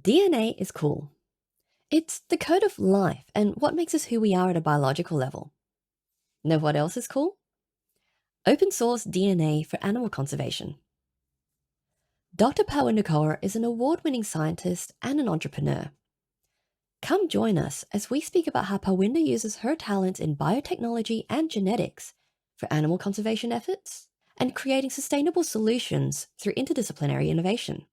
DNA is cool. It's the code of life and what makes us who we are at a biological level. Know what else is cool? Open source DNA for animal conservation. Dr. Parwinder Kaur is an award-winning scientist and an entrepreneur. Come join us as we speak about how Parwinder uses her talents in biotechnology and genetics for animal conservation efforts and creating sustainable solutions through interdisciplinary innovation.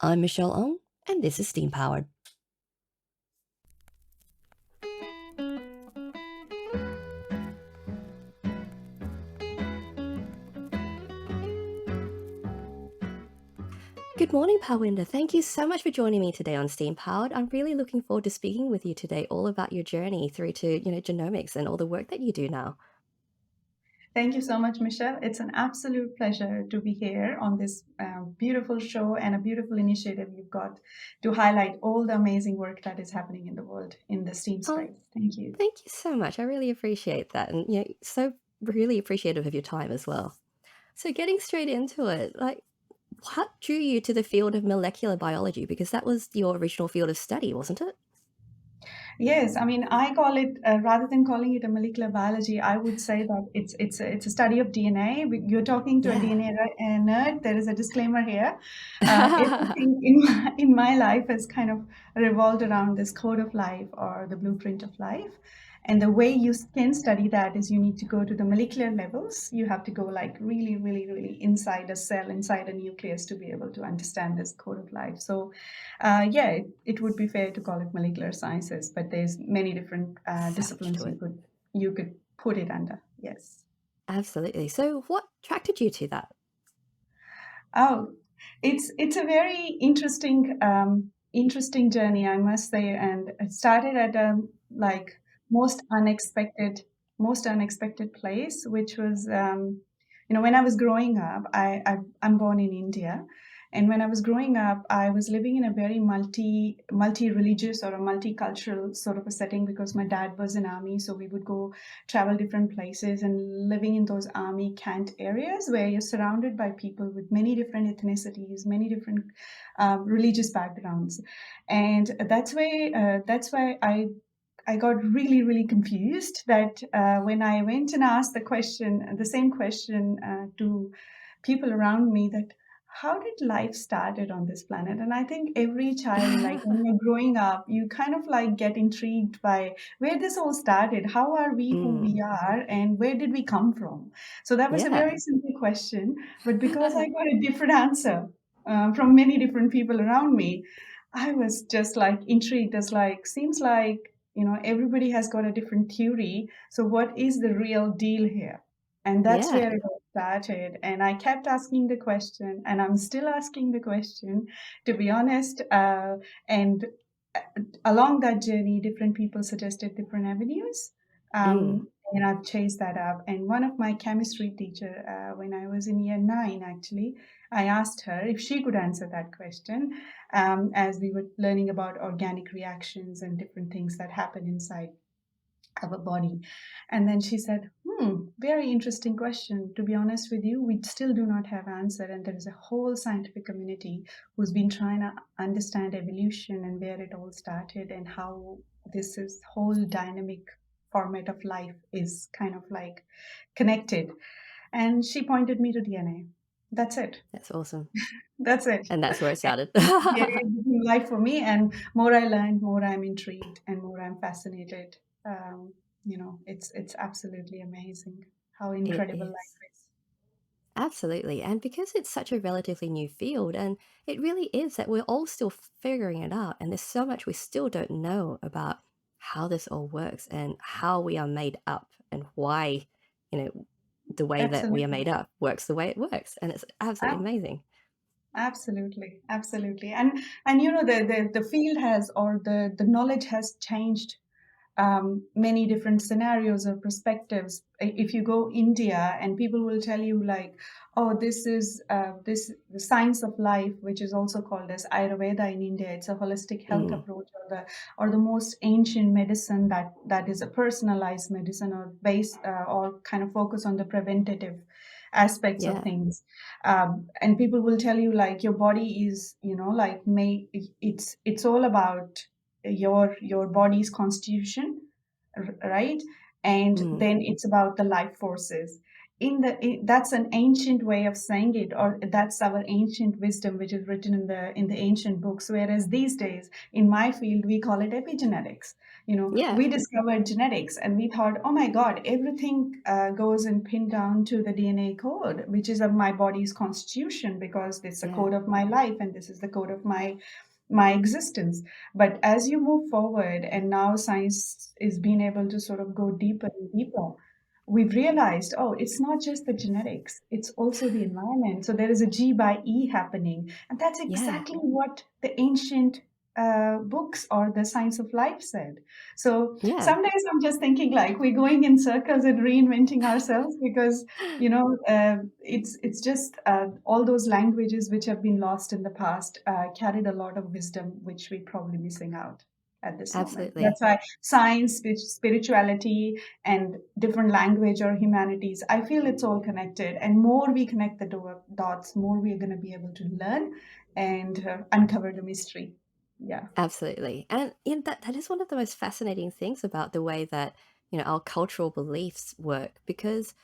I'm Michelle Ong, and this is Steam Powered. Good morning, Parwinder. Thank you so much for joining me today on Steam Powered. I'm really looking forward to speaking with you today all about your journey through to, genomics and all the work that you do now. Thank you so much, Michelle. It's an absolute pleasure to be here on this beautiful show and a beautiful initiative you've got to highlight all the amazing work that is happening in the world in the STEAM space. Thank you. Thank you so much. I really appreciate that. And, so really appreciative of your time as well. So getting straight into it, what drew you to the field of molecular biology? Because that was your original field of study, wasn't it? Yes, I mean, I call it rather than calling it a molecular biology, I would say that it's a study of DNA. You're talking to a DNA nerd. There is a disclaimer here. Everything in my life has kind of revolved around this code of life or the blueprint of life. And the way you can study that is you need to go to the molecular levels. You have to go like really, really, really inside a cell, inside a nucleus to be able to understand this code of life. So it would be fair to call it molecular sciences, but there's many different disciplines you could put it under. Yes. Absolutely. So what attracted you to that? Oh, it's a very interesting journey, I must say, and it started at a like most unexpected place, which was when I was growing up. I'm born in India, and when I was growing up, I was living in a very multi-religious or a multicultural sort of a setting because my dad was in army, so we would go travel different places and living in those army camp areas where you're surrounded by people with many different ethnicities, many different religious backgrounds, and that's why I got really, really confused that when I went and asked the same question to people around me, that how did life started on this planet? And I think every child, like when you're growing up, you kind of like get intrigued by where this all started. How are we who we are, and where did we come from? So that was a Yeah. very simple question, but because I got a different answer from many different people around me, I was just like intrigued. As like seems like everybody has got a different theory. So what is the real deal here? And that's Yeah. where it all started. And I kept asking the question, and I'm still asking the question, to be honest. And along that journey, different people suggested different avenues. And I've chased that up. And one of my chemistry teacher, when I was in year 9, actually, I asked her if she could answer that question, as we were learning about organic reactions and different things that happen inside our body. And then she said, very interesting question. To be honest with you, we still do not have answer. And there is a whole scientific community who's been trying to understand evolution and where it all started and how this is whole dynamic format of life is kind of like connected. And she pointed me to DNA. That's it. That's awesome. That's it. And that's where it started. Yeah, it became life for me. And more I learned, more I'm intrigued, and more I'm fascinated. It's absolutely amazing how It incredible is. life is. Absolutely. And because it's such a relatively new field, and it really is that we're all still figuring it out, and there's so much we still don't know about how this all works and how we are made up and why, the way that we are Absolutely. made up works the way it works. And it's absolutely Ab- amazing. Absolutely. And the field has, or the knowledge has changed many different scenarios or perspectives. If you go India, and people will tell you like, oh, this is the science of life, which is also called as Ayurveda in India. It's a holistic health Mm, approach, or the most ancient medicine that is a personalized medicine, or base or kind of focus on the preventative aspects of Yeah. things. And people will tell you like your body is, like it's all about your body's constitution, right? And Mm. then it's about the life forces. That's an ancient way of saying it, or that's our ancient wisdom, which is written in the ancient books. Whereas these days, in my field, we call it epigenetics. Yeah. We discovered genetics, and we thought, oh my God, everything goes and pinned down to the DNA code, which is of my body's constitution, because this is the Yeah. code of my life, and this is the code of my existence. But as you move forward, and now science is being able to sort of go deeper and deeper, we've realized, oh, it's not just the genetics, it's also the environment. So there is a G by E happening. And that's Yeah. exactly what the ancient books or the science of life said. So Yeah. some days I'm just thinking like we're going in circles and reinventing ourselves, because it's just all those languages which have been lost in the past carried a lot of wisdom which we're probably missing out at this moment. Absolutely. That's why science, spirituality, and different language or humanities, I feel it's all connected. And more we connect the dots, more we're going to be able to learn and uncover the mystery. Yeah. Absolutely. And that is one of the most fascinating things about the way that, our cultural beliefs work, because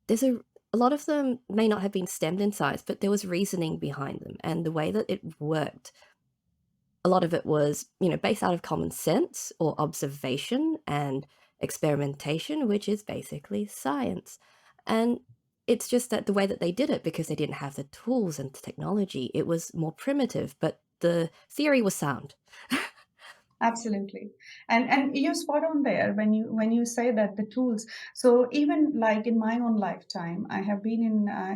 there's a lot of them may not have been stemmed in science, but there was reasoning behind them. And the way that it worked, a lot of it was, based out of common sense or observation and experimentation, which is basically science. And it's just that the way that they did it, because they didn't have the tools and technology, it was more primitive, but the theory was sound. Absolutely. And you're spot on there when you say that the tools. So even like in my own lifetime, I have been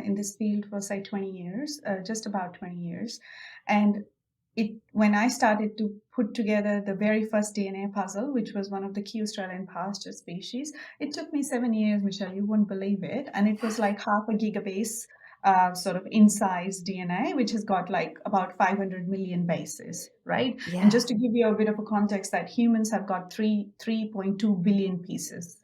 in this field for say 20 years, just about 20 years. And when I started to put together the very first DNA puzzle, which was one of the key Australian pasture species, it took me 7 years, Michelle, you wouldn't believe it. And it was like half a gigabase sort of in size DNA, which has got like about 500 million bases, right? And Yeah. just to give you a bit of a context, that humans have got 3.2 billion pieces.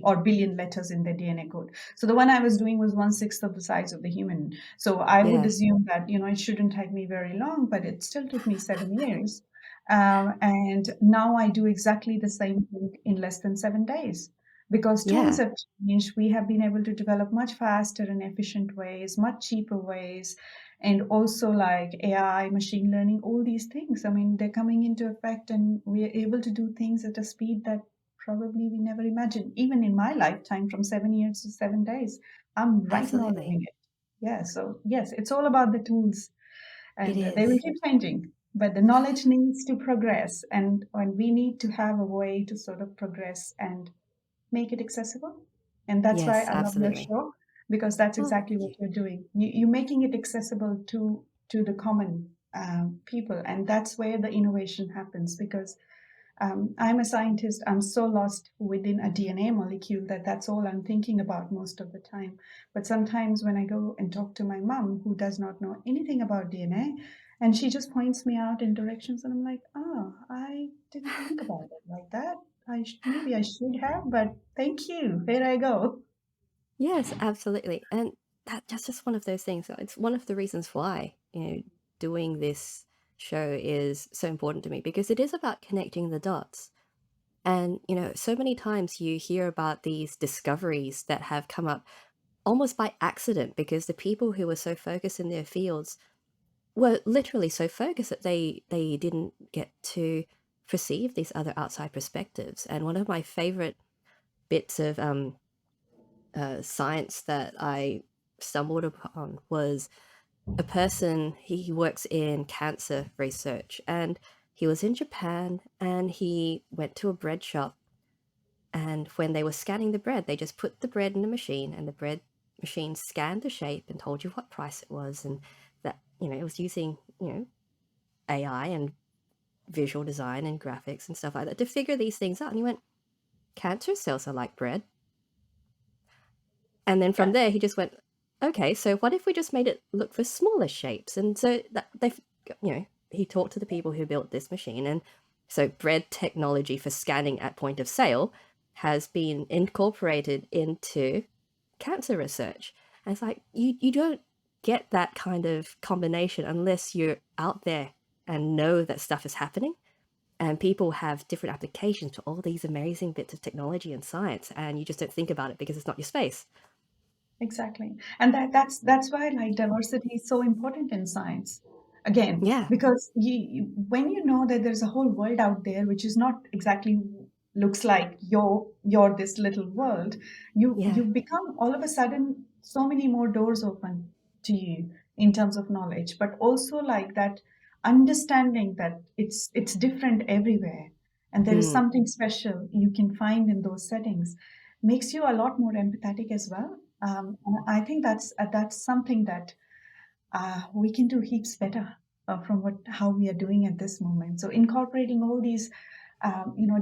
Or billion letters in their DNA code. So the one I was doing was 1/6 of the size of the human. So I would Yeah. assume that it shouldn't take me very long, but it still took me 7 years. And now I do exactly the same thing in less than 7 days, because tools Yeah. have changed. We have been able to develop much faster and efficient ways, much cheaper ways, and also like AI, machine learning, all these things. I mean, they're coming into effect, and we're able to do things at a speed that probably we never imagined. Even in my lifetime, from 7 years to 7 days, I'm right now Absolutely. living it. Yeah. So yes, it's all about the tools, It and they will is. keep changing. But the knowledge needs to progress, and we need to have a way to sort of progress and make it accessible. And that's why Yes, I love your absolutely. show, because that's Oh, exactly thank what you. you're doing. You're making it accessible to the common people, and that's where the innovation happens. Because I'm a scientist. I'm so lost within a DNA molecule that that's all I'm thinking about most of the time. But sometimes when I go and talk to my mom, who does not know anything about DNA, and she just points me out in directions, and I'm like, oh, I didn't think about it like that. Maybe I should have, but thank you. Here I go. Yes, absolutely. And that's just one of those things. It's one of the reasons why, doing this show is so important to me, because it is about connecting the dots. And, so many times you hear about these discoveries that have come up almost by accident, because the people who were so focused in their fields were literally so focused that they didn't get to perceive these other outside perspectives. And one of my favorite bits of science that I stumbled upon was a person, he works in cancer research, and he was in Japan, and he went to a bread shop, and when they were scanning the bread, they just put the bread in the machine, and the bread machine scanned the shape and told you what price it was. And that, it was using, AI and visual design and graphics and stuff like that to figure these things out. And he went, cancer cells are like bread. And then from Yeah. there, he just went, okay, so what if we just made it look for smaller shapes? And so that he talked to the people who built this machine. And so bread technology for scanning at point of sale has been incorporated into cancer research. And it's like you don't get that kind of combination unless you're out there and know that stuff is happening. And people have different applications to all these amazing bits of technology and science, and you just don't think about it because it's not your space. Exactly. And that's why like diversity is so important in science. Again, Yeah, because when you know that there's a whole world out there which is not exactly looks like your this little world, yeah. you become all of a sudden so many more doors open to you in terms of knowledge, but also like that understanding that it's different everywhere and there is Mm, something special you can find in those settings makes you a lot more empathetic as well. And I think that's something that we can do heaps better from what how we are doing at this moment. So incorporating all these,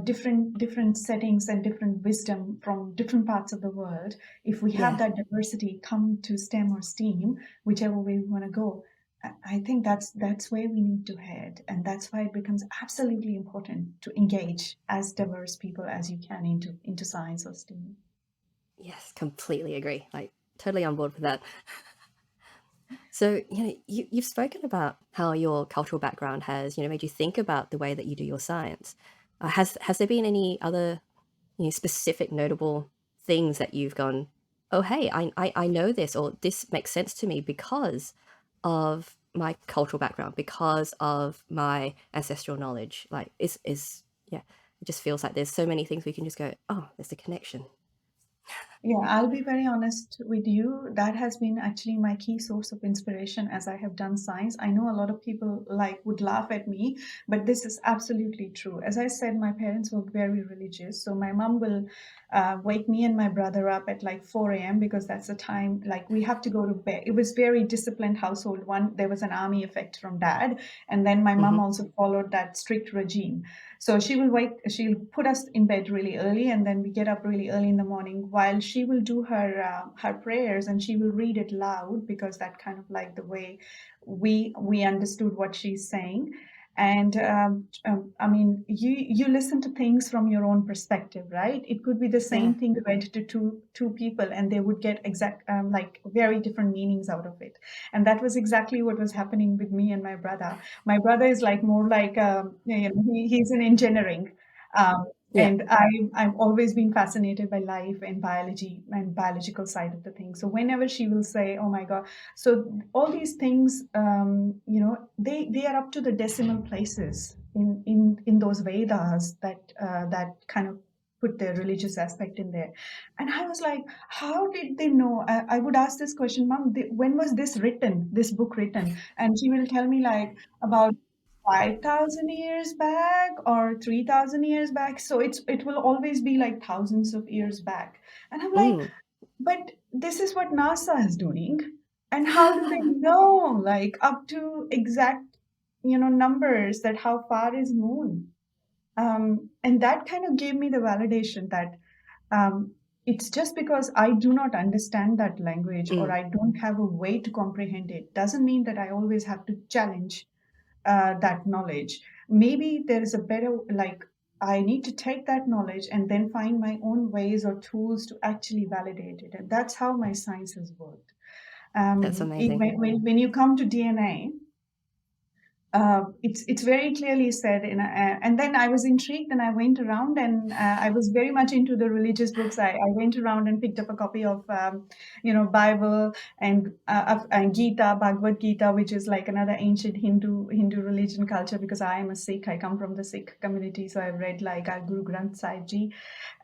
different settings and different wisdom from different parts of the world. If we have yeah. that diversity come to STEM or STEAM, whichever way we want to go, I think that's where we need to head, and that's why it becomes absolutely important to engage as diverse people as you can into science or STEAM. Yes, completely agree. Like, totally on board with that. So, you've spoken about how your cultural background has, made you think about the way that you do your science. Has there been any other, specific notable things that you've gone, oh, hey, I know this, or this makes sense to me because of my cultural background, because of my ancestral knowledge? Like, yeah, it just feels like there's so many things we can just go, oh, there's a connection. Yeah, I'll be very honest with you. That has been actually my key source of inspiration as I have done science. I know a lot of people like would laugh at me, but this is absolutely true. As I said, my parents were very religious. So my mom will wake me and my brother up at like 4 a.m. because that's the time like we have to go to bed. It was very disciplined household. One, there was an army effect from dad, and then my mom Hmm. also followed that strict regime. So she'll put us in bed really early, and then we get up really early in the morning while she will do her prayers, and she will read it loud because that kind of like the way we understood what she's saying. And I mean, you listen to things from your own perspective, right? It could be the Yeah. same thing read to two people, and they would get exact like very different meanings out of it. And that was exactly what was happening with me and my brother is like more like he's in engineering, um, Yeah. and I've always been fascinated by life and biology and biological side of the thing. So whenever she will say, "Oh my God," so all these things, they are up to the decimal places in those Vedas that kind of put the religious aspect in there. And I was like, how did they know? I would ask this question, Mom, when was this written, this book written? And she will tell me like about 5,000 years back or 3,000 years back. So it will always be like thousands of years back. And I'm like, Mm. but this is what NASA is doing. And how do they know like up to exact, numbers that how far is moon? And that kind of gave me the validation that um, it's just because I do not understand that language or Mm. I don't have a way to comprehend it doesn't mean that I always have to challenge that knowledge. Maybe there is a better, like, I need to take that knowledge and then find my own ways or tools to actually validate it. And that's how my science has worked. That's amazing. When you come to DNA, it's very clearly said and then I was intrigued and I went around and I was very much into the religious books. I went around and picked up a copy of Bible and Gita, Bhagavad Gita, which is like another ancient Hindu religion culture, because I am a Sikh. I come from the Sikh community, so I've read like Guru Granth Sahib Ji.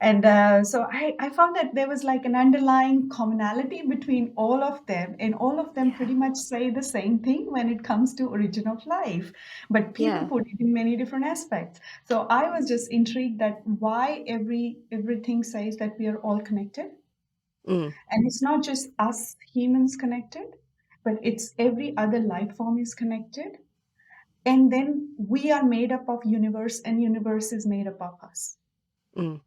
And so I found that there was like an underlying commonality between all of them, and all of them Yeah. pretty much say the same thing when it comes to origin of life, but people Yeah. put it in many different aspects. So I was just intrigued that why everything says that we are all connected, Mm. and it's not just us humans connected, but it's every other life form is connected, and then we are made up of universe, and universe is made up of us. Mm.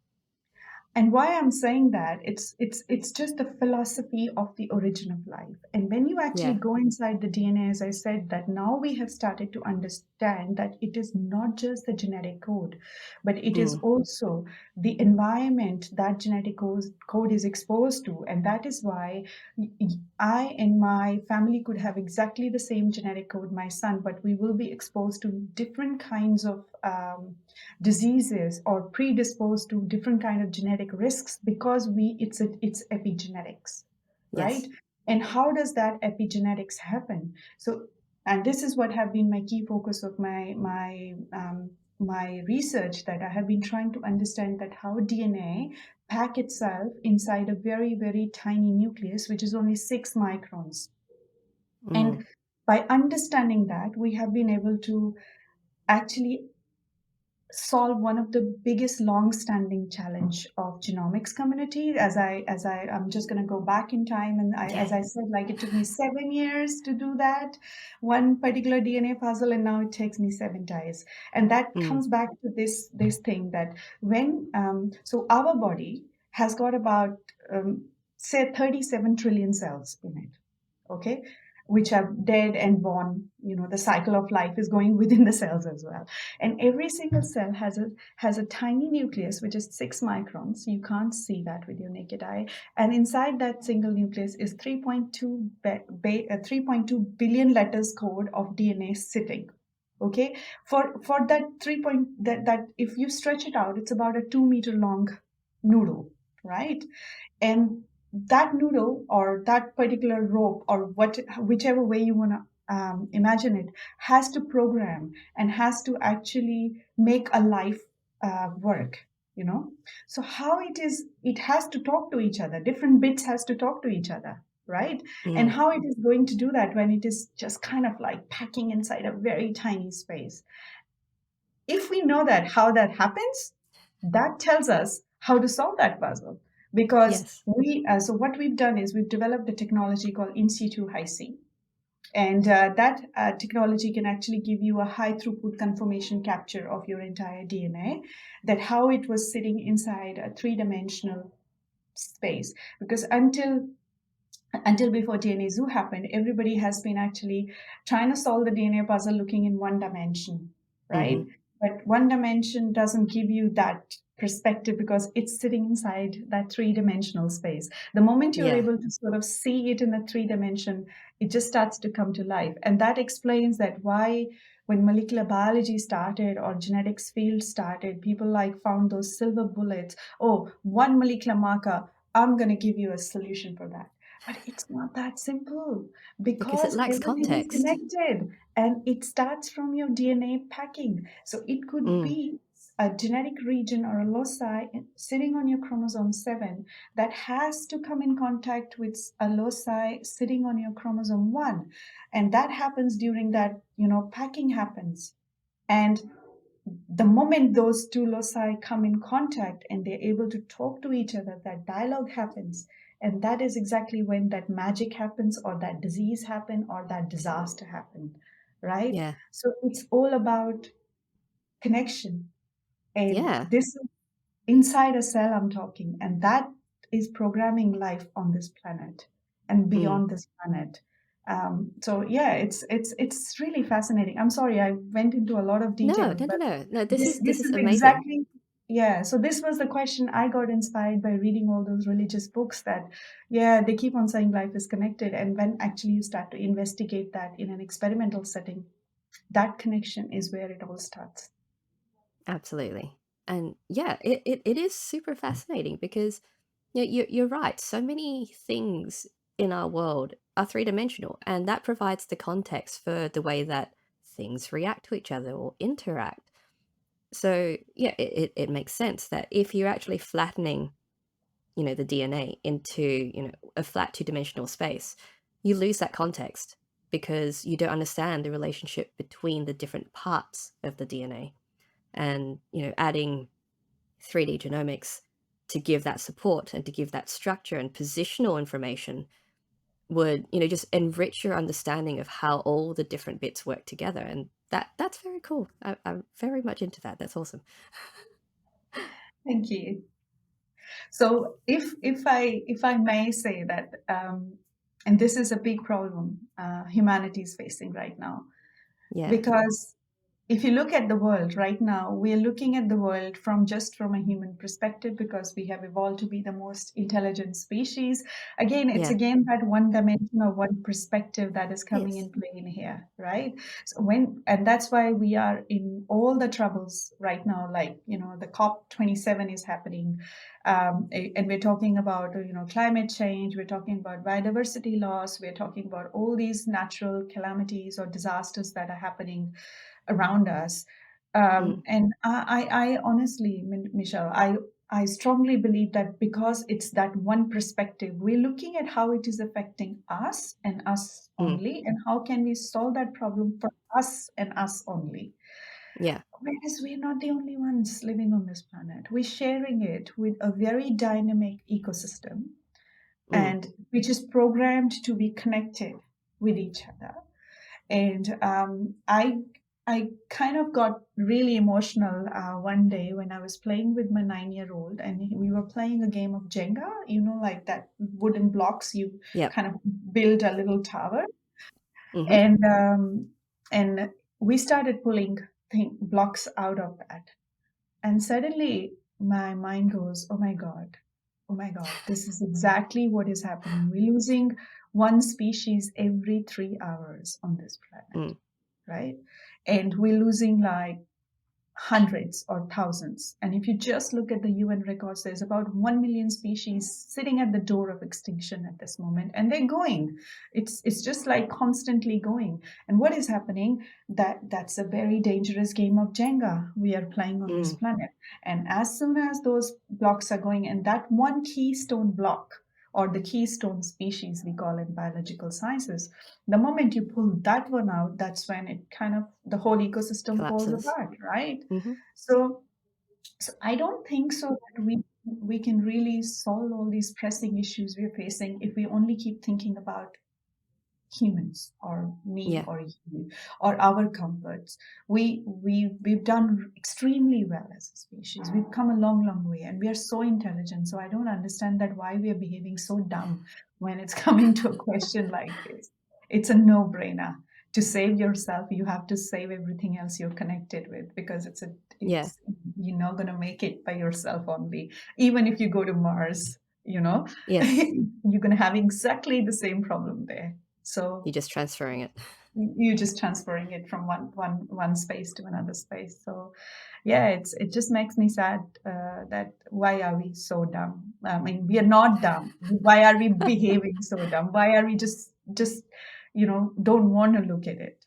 And why I'm saying that, it's just the philosophy of the origin of life. And when you actually Yeah. go inside the DNA, as I said, that now we have started to understand that it is not just the genetic code, but it is Mm. also the environment that genetic code is exposed to. And that is why I and my family could have exactly the same genetic code, my son, but we will be exposed to different kinds of diseases or predisposed to different kind of genetic risks because it's epigenetics, right? Yes. And how does that epigenetics happen? So, and this is what have been my key focus of my research, that I have been trying to understand that how DNA pack itself inside a very, very tiny nucleus, which is only 6 microns. Mm. And by understanding that, we have been able to actually solve one of the biggest long-standing challenge of genomics community. I'm just going to go back in time, and Yeah. as I said, like, it took me 7 years to do that one particular DNA puzzle, and now it takes me 7 days. And that Mm. comes back to this thing that when so our body has got about say 37 trillion cells in it, okay, which are dead and born. The cycle of life is going within the cells as well. And every single cell has a tiny nucleus, which is 6 microns. You can't see that with your naked eye. And inside that single nucleus is 3.2 billion letters code of DNA sitting. Okay, for that 3 point, that if you stretch it out, it's about a 2 meter long noodle, right? And that noodle or that particular rope, or whichever way you want to imagine it, has to program and has to actually make a life work. So how it has to talk to each other, different bits has to talk to each other, right? And Mm. how it is going to do that when it is just kind of like packing inside a very tiny space. If we know that how that happens, that tells us how to solve that puzzle. Because Yes. so what we've done is we've developed a technology called in situ high C. And that technology can actually give you a high throughput conformation capture of your entire DNA, that how it was sitting inside a three-dimensional space. Because until before DNA Zoo happened, everybody has been actually trying to solve the DNA puzzle looking in one dimension, Mm-hmm. right? But one dimension doesn't give you that perspective because it's sitting inside that three-dimensional space. The moment you're Yeah. able to sort of see it in a three-dimension, it just starts to come to life. And that explains that why when molecular biology started or genetics field started, people like found those silver bullets. Oh, one molecular marker, I'm going to give you a solution for that. But it's not that simple Because it because lacks everything is context. connected and it starts from your DNA packing. So it could Mm. be a genetic region or a loci sitting on your chromosome 7 that has to come in contact with a loci sitting on your chromosome 1. And that happens during that, packing happens. And the moment those two loci come in contact and they're able to talk to each other, that dialogue happens. And that is exactly when that magic happens, or that disease happen, or that disaster happen, right? Yeah. So it's all about connection. And Yeah. this is inside a cell I'm talking, and that is programming life on this planet and Mm. beyond this planet. So yeah, it's really fascinating. I'm sorry I went into a lot of No, details, no, no, but no. No, this this is this this is is amazing. exactly, yeah. So this was the question I got inspired by reading all those religious books, that yeah, they keep on saying life is connected, and when actually you start to investigate that in an experimental setting, that connection is where it all starts. Absolutely. And yeah, it is super fascinating because you're right. So many things in our world are three-dimensional, and that provides the context for the way that things react to each other or interact. So yeah, it makes sense that if you're actually flattening, the DNA into, a flat two-dimensional space, you lose that context because you don't understand the relationship between the different parts of the DNA. And, adding 3D genomics to give that support and to give that structure and positional information would, just enrich your understanding of how all the different bits work together. And that's very cool. I'm very much into that. That's awesome. Thank you. So if I may say that, and this is a big problem humanity is facing right now, Yeah. because if you look at the world right now, we are looking at the world from a human perspective because we have evolved to be the most intelligent species. Again, it's Yeah. again that one dimension or one perspective that is coming Yes. in play in here, right? And that's why we are in all the troubles right now. Like, the COP27 is happening, and we're talking about climate change. We're talking about biodiversity loss. We're talking about all these natural calamities or disasters that are happening around us. Mm. And I honestly, Michelle, I strongly believe that because it's that one perspective, we're looking at how it is affecting us and us Mm. only, and how can we solve that problem for us and us only. Yeah. Whereas we're not the only ones living on this planet. We're sharing it with a very dynamic ecosystem, Mm. and which is programmed to be connected with each other. And I kind of got really emotional one day when I was playing with my 9-year-old, and we were playing a game of Jenga, like that wooden blocks you Yep. kind of build a little tower. Mm-hmm. And we started pulling blocks out of that, and suddenly my mind goes, oh my God, this is exactly what is happening. We're losing one species every 3 hours on this planet, Mm. right? And we're losing like hundreds or thousands. And if you just look at the UN records, there's about 1 million species sitting at the door of extinction at this moment, and they're going. It's just like constantly going. And what is happening? That's a very dangerous game of Jenga we are playing on this Mm. planet. And as soon as those blocks are going, and that one keystone block, or the keystone species we call in biological sciences, the moment you pull that one out, that's when it kind of the whole ecosystem falls Collapses. apart, right? Mm-hmm. So I don't think so that we can really solve all these pressing issues we're facing if we only keep thinking about humans or me Yeah. or you or our comforts. We've done extremely well as a species. We've come a long way, and we are so intelligent. So I don't understand that why we are behaving so dumb when it's coming to a question like this. It's a no-brainer. To save yourself, you have to save everything else you're connected with, because Yeah. it's you're not gonna make it by yourself only. Even if you go to Mars, Yes. you're gonna have exactly the same problem there. So You're just transferring it. you're just transferring it from one space to another space. So yeah, it just makes me sad that why are we so dumb? I mean, we are not dumb. Why are we behaving so dumb? Why are we just don't want to look at it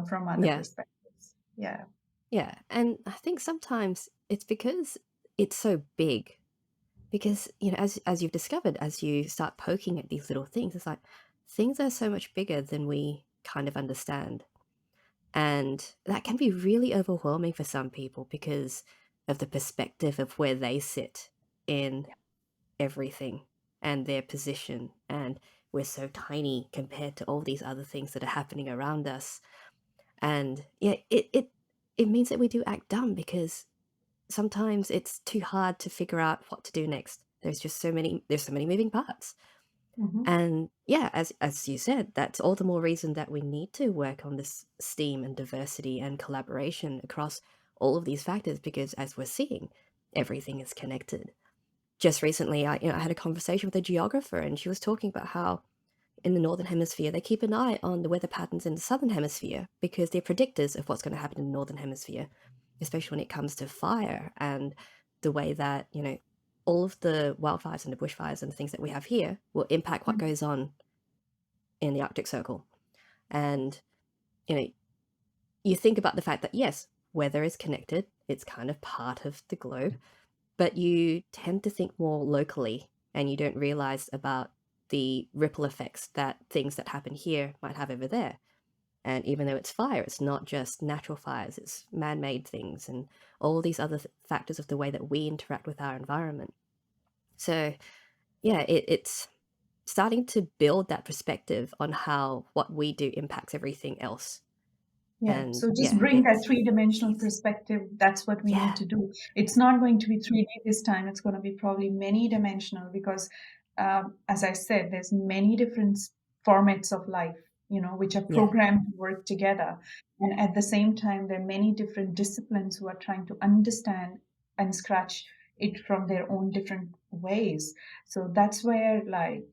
from other Yeah. perspectives? Yeah. Yeah. And I think sometimes it's because it's so big. Because, as you've discovered, as you start poking at these little things, it's like things are so much bigger than we kind of understand. And that can be really overwhelming for some people because of the perspective of where they sit in everything and their position. And we're so tiny compared to all these other things that are happening around us. And yeah, it means that we do act dumb because sometimes it's too hard to figure out what to do next. There's so many moving parts. Hmm. And yeah, as you said, that's all the more reason that we need to work on this STEAM and diversity and collaboration across all of these factors because as we're seeing, everything is connected. Just recently, I had a conversation with a geographer, and she was talking about how in the northern hemisphere they keep an eye on the weather patterns in the southern hemisphere because they're predictors of what's going to happen in the northern hemisphere, especially when it comes to fire and the way that all of the wildfires and the bushfires and the things that we have here will impact what goes on in the Arctic Circle. And you know you think about the fact that yes, weather is connected, it's kind of part of the globe, but you tend to think more locally and you don't realize about the ripple effects that things that happen here might have over there. And even though it's fire, it's not just natural fires, it's man-made things and all these other factors of the way that we interact with our environment. So yeah, it's starting to build that perspective on how what we do impacts everything else. Yeah. And So just yeah, bring that it's three-dimensional jeez. perspective. That's what we need Yeah. to do. It's not going to be 3D this time. It's going to be probably many dimensional because, as I said, there's many different formats of life, which are Yeah. programmed to work together. And at the same time, there are many different disciplines who are trying to understand and scratch it from their own different ways. So that's where, like,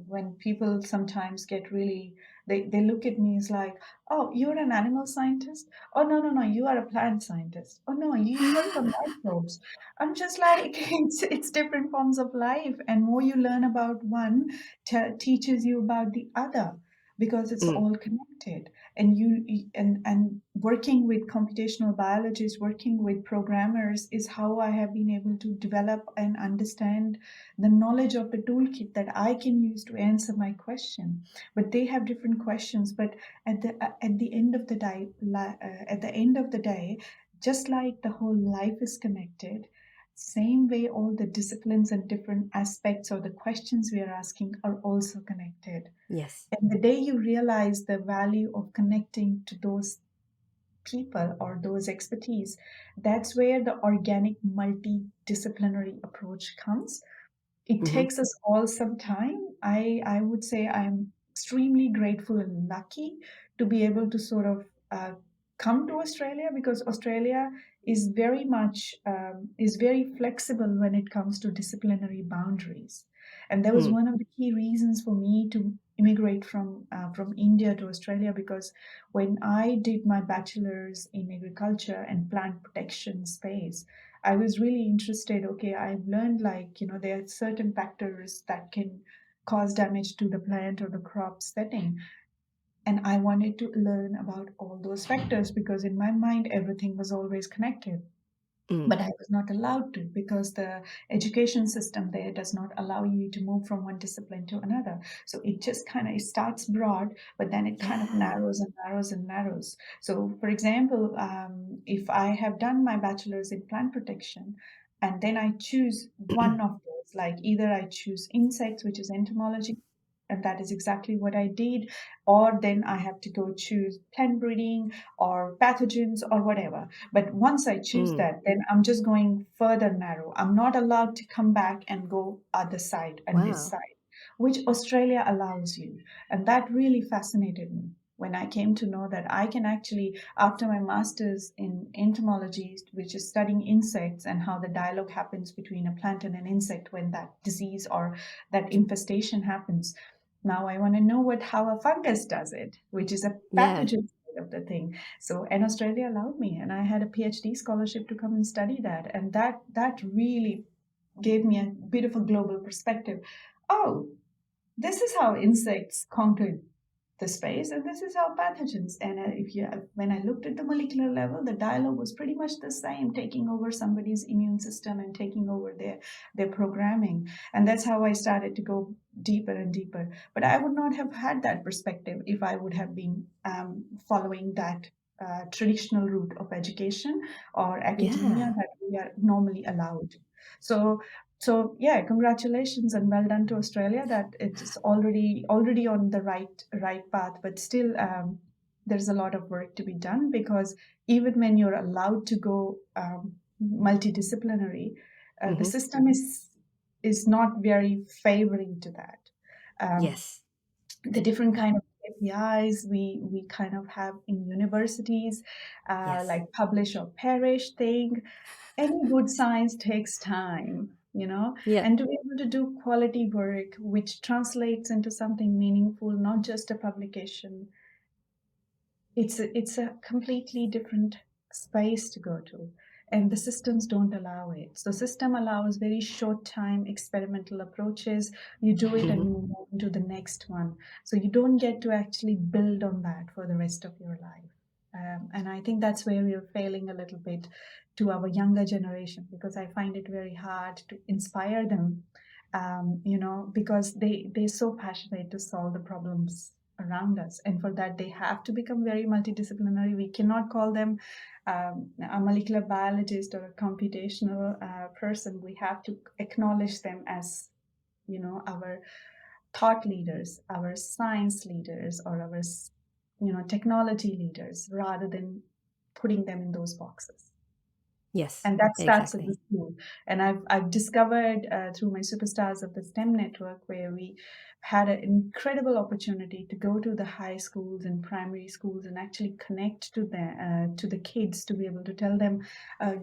when people sometimes get really, they look at me as like, oh, you're an animal scientist? Oh, no, no, no, you are a plant scientist. Oh, no, you work on microbes. I'm just like, it's different forms of life. And more you learn about one, teaches you about the other because it's Mm. all connected. And working with computational biologists, working with programmers is how I have been able to develop and understand the knowledge of the toolkit that I can use to answer my question. But they have different questions. But at the end of the day, just like the whole life is connected, same way all the disciplines and different aspects or the questions we are asking are also connected. Yes. And the day you realize the value of connecting to those people or those expertise, that's where the organic multidisciplinary approach comes. It Mm-hmm. takes us all some time. I would say I'm extremely grateful and lucky to be able to sort of come to Australia because Australia is very flexible when it comes to disciplinary boundaries. And that was Mm. one of the key reasons for me to immigrate from India to Australia, because when I did my bachelor's in agriculture and plant protection space, I was really interested. Okay, I've learned, like, there are certain factors that can cause damage to the plant or the crop setting. And I wanted to learn about all those factors because in my mind, everything was always connected. Mm. But I was not allowed to because the education system there does not allow you to move from one discipline to another. So it just kind of, it starts broad, but then it kind of Yeah. narrows and narrows and narrows. So, for example, if I have done my bachelor's in plant protection, and then I choose one of those, like either I choose insects, which is entomology, and that is exactly what I did, or then I have to go choose plant breeding or pathogens or whatever. But once I choose Mm. that, then I'm just going further narrow. I'm not allowed to come back and go other side and this Wow. side, which Australia allows you. And that really fascinated me when I came to know that I can actually, after my master's in entomology, which is studying insects and how the dialogue happens between a plant and an insect when that disease or that infestation happens. Now I want to know how a fungus does it, which is a Yeah. pathogen side of the thing. So, and Australia allowed me, and I had a PhD scholarship to come and study that, and that really gave me a bit of a global perspective. Oh, this is how insects conquered the space, and this is how pathogens. And when I looked at the molecular level, the dialogue was pretty much the same, taking over somebody's immune system and taking over their programming. And that's how I started to go deeper and deeper. But I would not have had that perspective if I would have been following that traditional route of education or academia Yeah. that we are normally allowed. So so yeah, congratulations and well done to Australia that it's already on the right path. But still, there's a lot of work to be done because even when you're allowed to go multidisciplinary, the Mm-hmm. system is not very favoring to that. Um, Yes. the different kind of KPIs we kind of have in universities, Yes. like publish or perish thing. Any good science takes time, Yeah. and to be able to do quality work which translates into something meaningful, not just a publication, it's a completely different space to go to, and the systems don't allow it. So system allows very short time experimental approaches. You do it and Mm-hmm. you move on to the next one, so you don't get to actually build on that for the rest of your life. And I think that's where we're failing a little bit to our younger generation, because I find it very hard to inspire them, because they're so passionate to solve the problems around us, and for that they have to become very multidisciplinary. We cannot call them a molecular biologist or a computational person. We have to acknowledge them as our thought leaders, our science leaders, or our technology leaders rather than putting them in those boxes. Yes, And that starts at the exactly. school. And I've discovered through my Superstars of the STEM network, where we had an incredible opportunity to go to the high schools and primary schools and actually connect to the kids, to be able to tell them,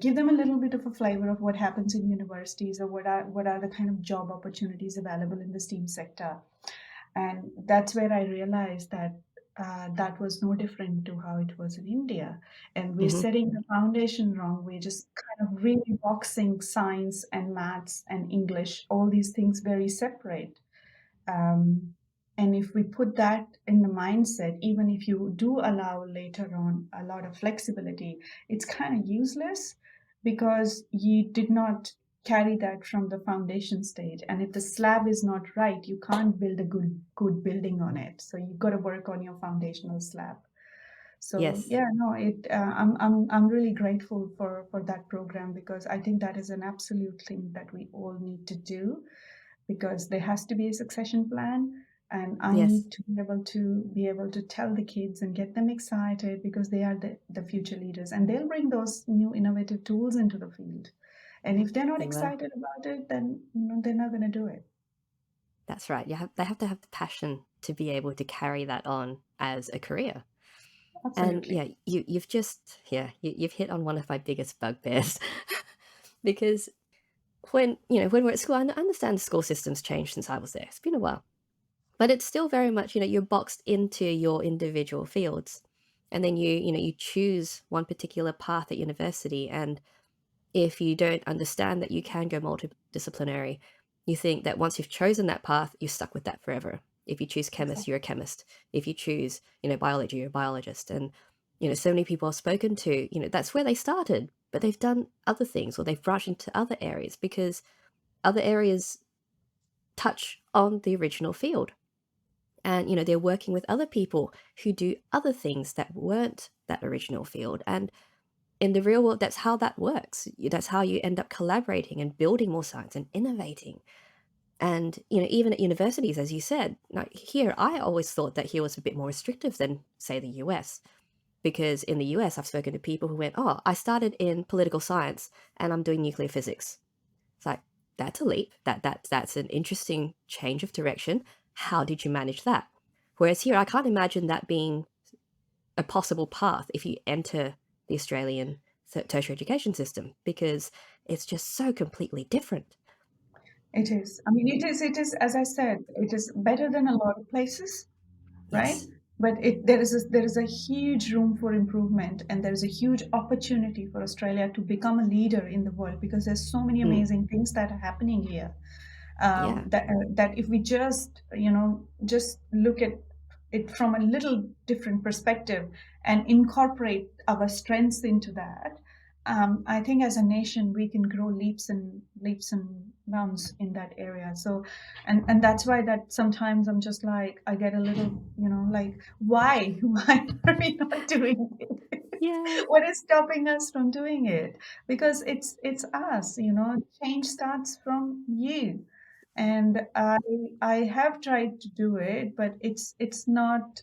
give them a little bit of a flavor of what happens in universities, or what are the kind of job opportunities available in the STEAM sector. And that's where I realized that that was no different to how it was in India. And we're Hmm. setting the foundation wrong. We're just kind of really boxing science and maths and English, all these things very separate. Um, and if we put that in the mindset, even if you do allow later on a lot of flexibility, it's kind of useless, because you did not carry that from the foundation stage. And if the slab is not right, you can't build a good building on it. So you've got to work on your foundational slab. So Yes, yeah, no, I'm really grateful for that program, because I think that is an absolute thing that we all need to do, because there has to be a succession plan, and I yes, need to be able to tell the kids and get them excited, because they are the future leaders, and they'll bring those new innovative tools into the field. And if they're not they will. excited about it, then they're not going to do it. That's right. They have to have the passion to be able to carry that on as a career. And Absolutely. yeah, you've just you've hit on one of my biggest bugbears because when we're at school, I understand the school system's changed since I was there. It's been a while, but it's still very much you're boxed into your individual fields, and then you choose one particular path at university, and if you don't understand that you can go multidisciplinary, you think that once you've chosen that path, you're stuck with that forever. If you choose chemist, Exactly. you're a chemist. If you choose, biology, you're a biologist. And, so many people I've spoken to, that's where they started, but they've done other things or they've branched into other areas because other areas touch on the original field. And, they're working with other people who do other things that weren't that original field. And in the real world, that's how that works. That's how you end up collaborating and building more science and innovating. And even at universities, as you said, like here, I always thought that here was a bit more restrictive than, say, the US. Because in the US, I've spoken to people who went, "Oh, I started in political science and I'm doing nuclear physics." It's like, that's a leap. That's an interesting change of direction. How did you manage that? Whereas here, I can't imagine that being a possible path if you enter the Australian tertiary education system because it's just so completely different. It is. I mean, it is, as I said, it is better than a lot of places, right? Yes. But there is a huge room for improvement, and there is a huge opportunity for Australia to become a leader in the world, because there's so many Mm. amazing things that are happening here. Yeah. That if we just look at it from a little different perspective and incorporate our strengths into that, I think as a nation we can grow leaps and bounds in that area. So, and that's why that sometimes I'm just like, I get a little, like, why why are we not doing it? Yeah. What is stopping us from doing it? Because it's us. Change starts from you. And I have tried to do it, but it's not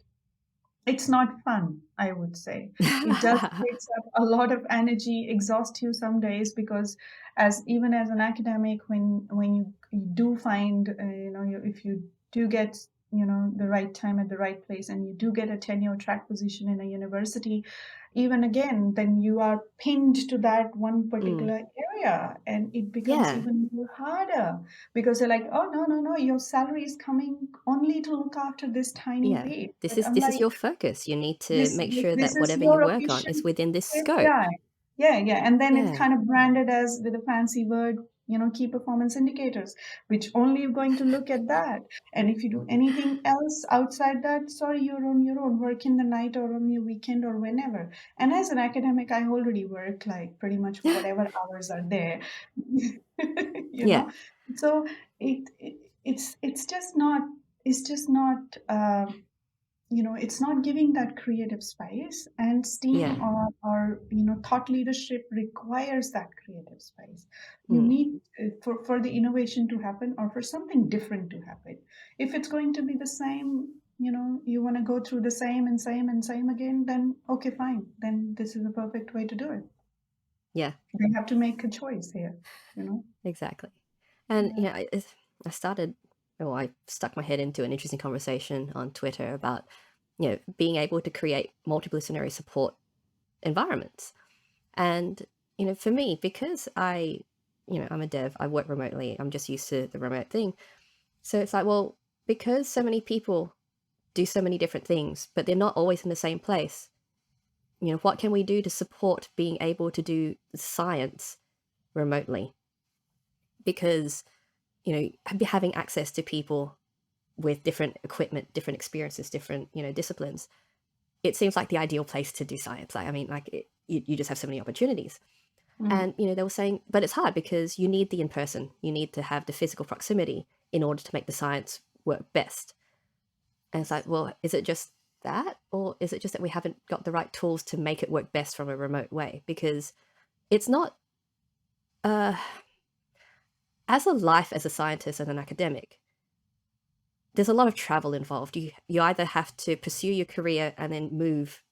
fun, I would say. It does takes up a lot of energy, exhaust you some days, because even as an academic, when you do find, if you do get, the right time at the right place, and you do get a tenure track position in a university, even again, then you are pinned to that one Mm. particular area, and it becomes Yeah. even more harder, because they're like, oh, no, no, no, your salary is coming only to look after this tiny Yeah. bit. This But is I'm this is like, your focus. You need to this make this, sure this that is whatever you your work on is official within this scope. KPI. Yeah, yeah. And then it's Yeah. kind of branded as, with a fancy word, key performance indicators, which only you're going to look at that. And if you do anything else outside that, sorry, you're on your own. Work in the night or on your weekend or whenever. And as an academic, I already work like pretty much whatever hours are there. you Yeah. know. So it's just not, it's just not it's not giving that creative space, and Yeah. STEAM or thought leadership requires that creative space. You Mm. need for the innovation to happen, or for something different to happen. If it's going to be the same, you want to go through the same and same and same again, then okay, fine. Then this is the perfect way to do it. Yeah, They have to make a choice here, you know? exactly. And Yeah. I started, or I stuck my head into an interesting conversation on Twitter about being able to create multidisciplinary support environments. And for me, because I'm a dev, I work remotely, I'm just used to the remote thing. So it's like, well, because so many people do so many different things, but they're not always in the same place, what can we do to support being able to do science remotely? Because having access to people with different equipment, different experiences, different disciplines, it seems like the ideal place to do science. Like, I mean, like you just have so many opportunities. Mm. And they were saying, but it's hard because you need the in-person, you need to have the physical proximity in order to make the science work best. And it's like, well, is it just that, or is it just that we haven't got the right tools to make it work best from a remote way? Because it's not as a life as a scientist and an academic, there's a lot of travel involved. You either have to pursue your career and then move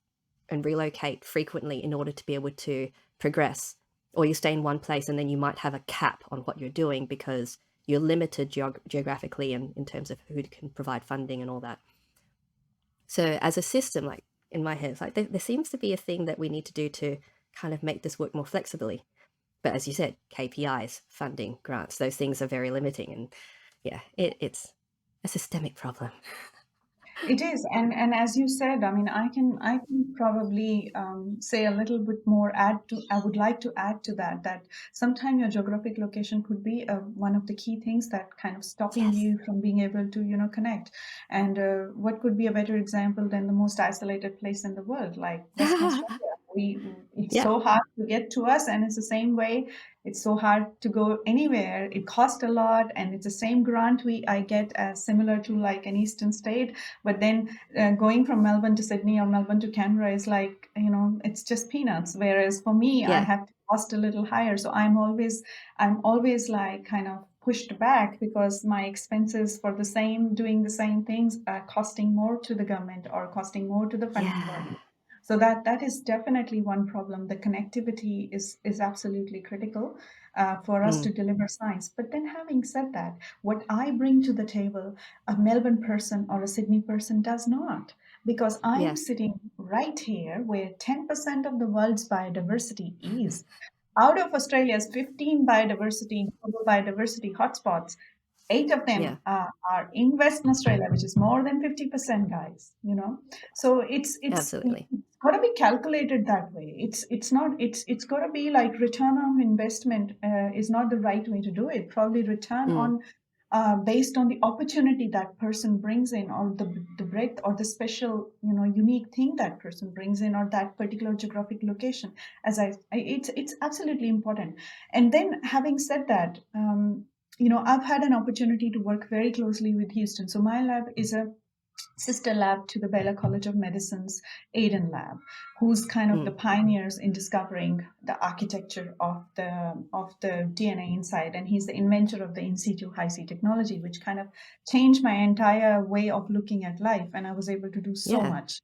and relocate frequently in order to be able to progress, or you stay in one place and then you might have a cap on what you're doing because you're limited geographically and in terms of who can provide funding and all that. So as a system, like in my head, it's like there seems to be a thing that we need to do to kind of make this work more flexibly. But as you said, KPIs, funding, grants, those things are very limiting. And yeah, it's a systemic problem. It is, and as you said, I mean, I can probably say a little bit more. I would like to add to that sometimes your geographic location could be one of the key things that kind of stopping Yes. you from being able to connect. And what could be a better example than the most isolated place in the world, like Western Australia? It's Yeah. so hard to get to us, and it's the same way. It's so hard to go anywhere. It costs a lot, and it's the same grant I get as similar to like an eastern state, but then going from Melbourne to Sydney or Melbourne to Canberra is like, it's just peanuts. Whereas for me, I Yeah. have to cost a little higher. So I'm always like kind of pushed back because my expenses for doing the same things are costing more to the government or costing more to the funding Yeah. body. So that is definitely one problem. The connectivity is absolutely critical for us Mm, to deliver science. But then having said that, what I bring to the table, a Melbourne person or a Sydney person does not. Because I'm yeah. sitting right here where 10% of the world's biodiversity is. Out of Australia's 15 global biodiversity hotspots, 8 of them Yeah. are in Western Australia, which is more than 50%, guys. So it's Absolutely. got to be calculated that way. It's got to be like return on investment is not the right way to do it. Probably return Mm, on based on the opportunity that person brings in, or the breadth or the special unique thing that person brings in, or that particular geographic location. It's absolutely important. And then having said that, I've had an opportunity to work very closely with Houston. So my lab is a sister lab to the Baylor College of Medicine's Aiden lab, who's kind of the mm. pioneers in discovering the architecture of the DNA inside, and he's the inventor of the in situ high C technology, which kind of changed my entire way of looking at life, and I was able to do so Yeah. much.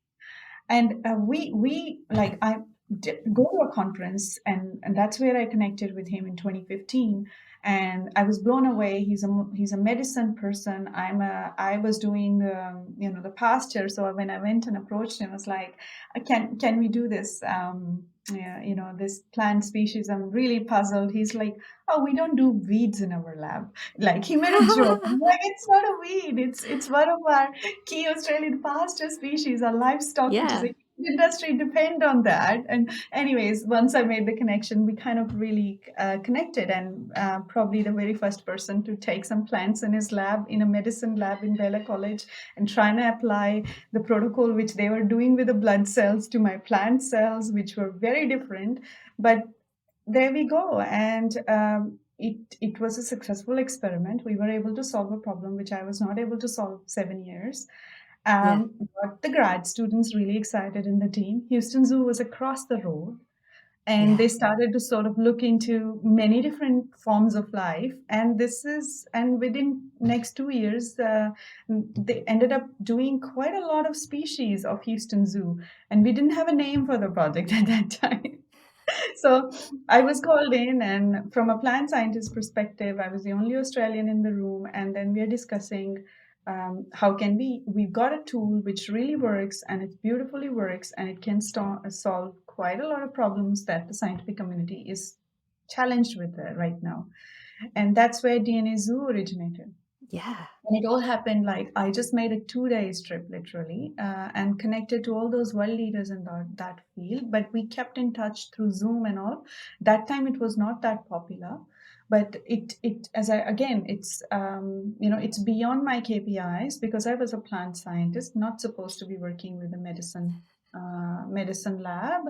And we like I did go to a conference, and that's where I connected with him in 2015, and I was blown away. He's a medicine person. I was doing the pasture. So when I went and approached him, I was like, can we do this yeah, this plant species? I'm really puzzled. He's like, oh, we don't do weeds in our lab. Like, he made a joke. I'm like, it's not a weed, it's one of our key Australian pasture species. Our livestock, which is Yeah. a industry, depend on that. And anyways, once I made the connection, we kind of really connected, and probably the very first person to take some plants in his lab, in a medicine lab in Baylor College, and trying to apply the protocol which they were doing with the blood cells to my plant cells, which were very different. But there we go. And it was a successful experiment. We were able to solve a problem which I was not able to solve 7 years. Yeah. Got the grad students really excited in the team. Houston Zoo was across the road. And Yeah. they started to sort of look into many different forms of life. And within next 2 years, they ended up doing quite a lot of species of Houston Zoo. And we didn't have a name for the project at that time. So I was called in, and from a plant scientist perspective, I was the only Australian in the room. And then we are discussing how can we've got a tool which really works, and it beautifully works, and it can solve quite a lot of problems that the scientific community is challenged with right now. And that's where DNA Zoo originated. Yeah. And it all happened like I just made a 2 day trip literally, and connected to all those world leaders in that field. But we kept in touch through Zoom and all. That time it was not that popular, but it as I again it's it's beyond my KPIs because I was a plant scientist, not supposed to be working with a medicine lab,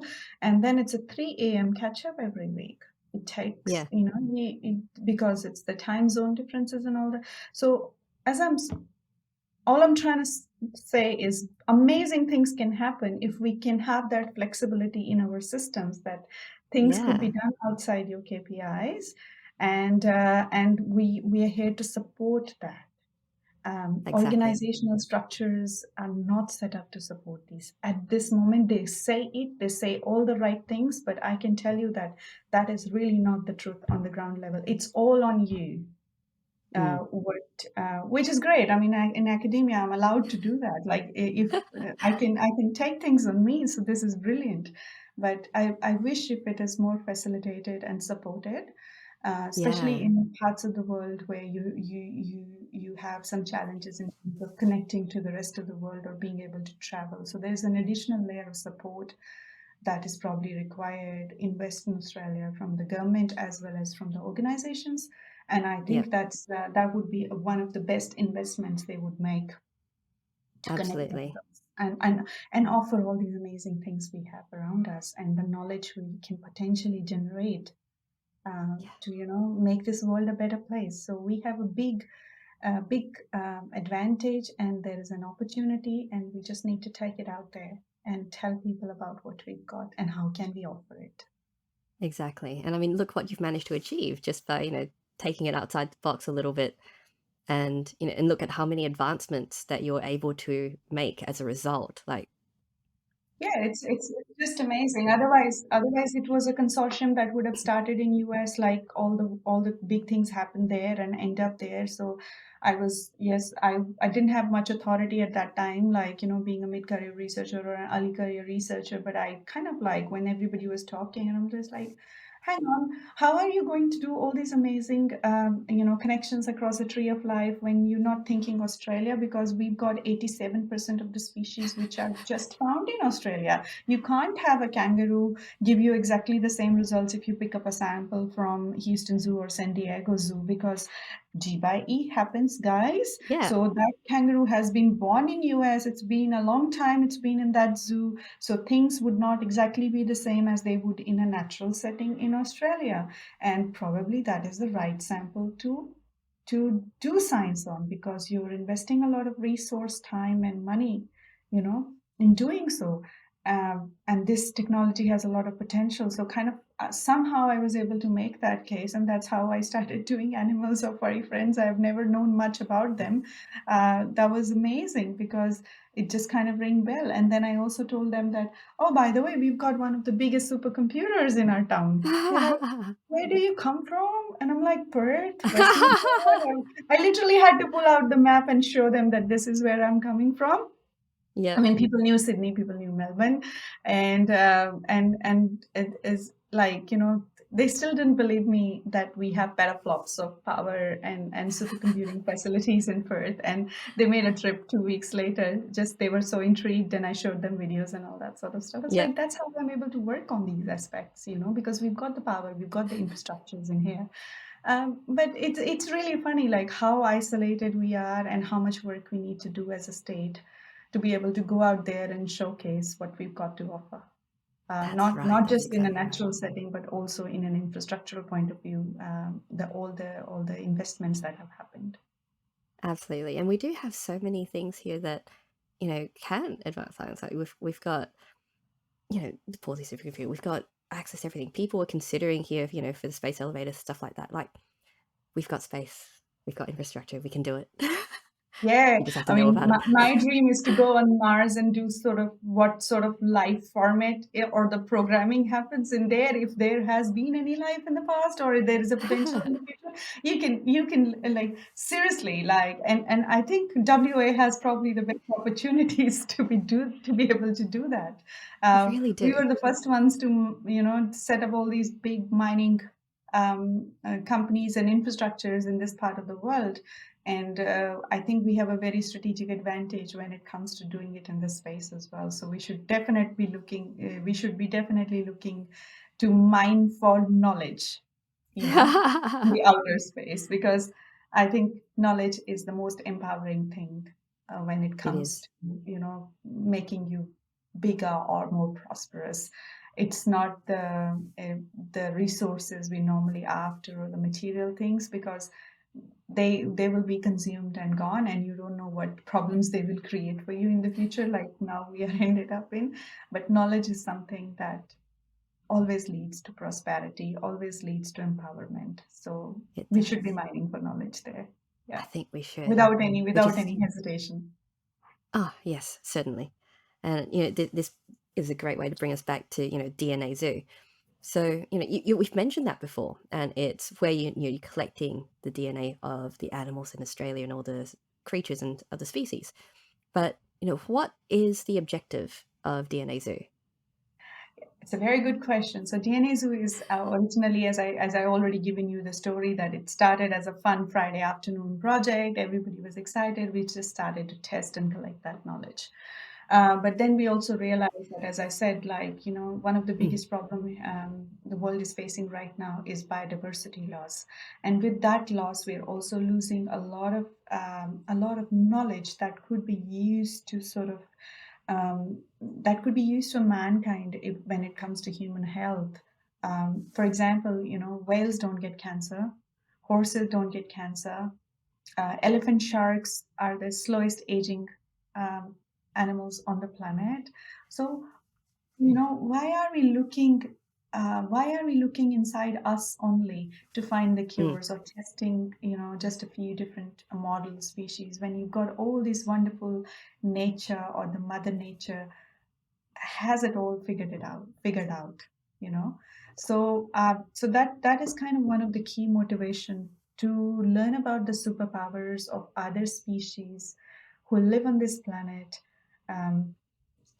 and then it's a 3 a.m. catch up every week. It takes, Yeah. because it's the time zone differences and all that. So as all I'm trying to say is amazing things can happen if we can have that flexibility in our systems, that things could be Yeah. done outside your KPIs, and we are here to support that. Exactly. Organizational structures are not set up to support these at this moment. They say all the right things, but I can tell you that that is really not the truth on the ground level. It's all on you. Mm. Which is great. I mean, in academia, I'm allowed to do that. Like, if I can take things on me, so this is brilliant. But I wish if it is more facilitated and supported, especially Yeah. in parts of the world where you have some challenges in terms of connecting to the rest of the world or being able to travel. So there's an additional layer of support that is probably required in Western Australia from the government as well as from the organizations. And I Yeah. think that would be one of the best investments they would make to connect Absolutely. themselves and offer all these amazing things we have around us and the knowledge we can potentially generate Yeah. to make this world a better place. So we have a big advantage, and there is an opportunity, and we just need to take it out there and tell people about what we've got and how can we offer it. Exactly. And I mean, look what you've managed to achieve just by, taking it outside the box a little bit and, and look at how many advancements that you're able to make as a result. Like, Yeah, it's just amazing. Otherwise, it was a consortium that would have started in US. Like all the big things happened there and end up there. So I didn't have much authority at that time, like being a mid-career researcher or an early career researcher. But I kind of like when everybody was talking, and I'm just like, hang on, how are you going to do all these amazing connections across a tree of life when you're not thinking Australia, because we've got 87% of the species which are just found in Australia. You can't have a kangaroo give you exactly the same results if you pick up a sample from Houston Zoo or San Diego Zoo, because G by E happens, guys. yeah, So that kangaroo has been born in US. It's been a long time. It's been in that zoo. So things would not exactly be the same as they would in a natural setting in Australia. And probably that is the right sample to do science on, because you're investing a lot of resource, time, and money, in doing so. And this technology has a lot of potential. So kind of somehow I was able to make that case, and that's how I started doing animals of furry friends. I've never known much about them. That was amazing because it just kind of rang bell. And then I also told them that, oh, by the way, we've got one of the biggest supercomputers in our town. They're like, where do you come from? And I'm like, Perth, Western Australia. I literally had to pull out the map and show them that this is where I'm coming from. I yep, mean, people knew Sydney, people knew Melbourne, and it is like, they still didn't believe me that we have petaflops of power and supercomputing facilities in Perth. And they made a trip 2 weeks later. Just they were so intrigued, and I showed them videos and all that sort of stuff. It's like yep, that's how I'm able to work on these aspects, because we've got the power, we've got the infrastructures in here. But it's really funny, like how isolated we are and how much work we need to do as a state to be able to go out there and showcase what we've got to offer. that's Not right. not That's just in a exactly right. natural setting, but also in an infrastructural point of view. All the investments that have happened. Absolutely. And we do have so many things here that, can advance science. Like we've got, the Pawsey supercomputer. We've got access to everything. People were considering here, for the space elevator, stuff like that. Like, we've got space, we've got infrastructure, we can do it. Yeah, We just have to I know mean, about it. my dream is to go on Mars and do sort of what sort of life format or the programming happens in there, if there has been any life in the past or if there is a potential in the future. You can like seriously like, and I think WA has probably the best opportunities to be able to do that. We really We do. were the first ones to set up all these big mining companies and infrastructures in this part of the world. And I think we have a very strategic advantage when it comes to doing it in this space as well. So we should definitely be looking. We should be definitely looking to mine for knowledge, in the outer space, because I think knowledge is the most empowering thing when it It comes is. to making you bigger or more prosperous. It's not the resources we normally after or the material things, because they will be consumed and gone, and you don't know what problems they will create for you in the future, like now we are ended up in. But knowledge is something that always leads to prosperity, always leads to empowerment. So It we does. should be mining for knowledge there. I Yeah, think we should. without Which is, any hesitation. yes, certainly. And, this is a great way to bring us back to, DNA Zoo. So, we've mentioned that before, and it's where you're collecting the DNA of the animals in Australia and all the creatures and other species. But, what is the objective of DNA Zoo? It's a very good question. So DNA Zoo is originally, as I already given you the story, that it started as a fun Friday afternoon project. Everybody was excited. We just started to test and collect that knowledge. But then we also realized that, as I said, like, one of the biggest problem the world is facing right now is biodiversity loss. And with that loss, we're also losing a lot of knowledge that could be used to sort of that could be used for mankind when it comes to human health. For example, whales don't get cancer, horses don't get cancer, elephant sharks are the slowest aging um, animals on the planet. So, why are we looking inside us only to find the Mm, cures or testing, just a few different model species, when you've got all this wonderful nature, or the mother nature has it all figured out, you know. So that is kind of one of the key motivation to learn about the superpowers of other species who live on this planet, um,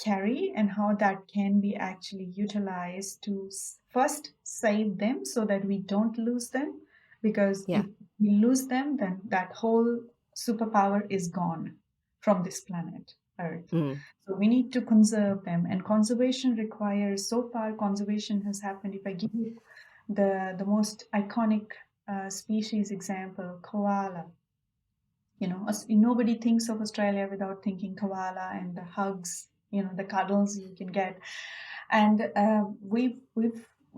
carry, and how that can be actually utilized to first save them so that we don't lose them, because yeah. if we lose them, then that whole superpower is gone from this planet Earth. Mm, So we need to conserve them, and conservation requires, so far conservation has happened. If I give you the most iconic species example, koala. Nobody thinks of Australia without thinking koala and the hugs, the cuddles you can get. And we've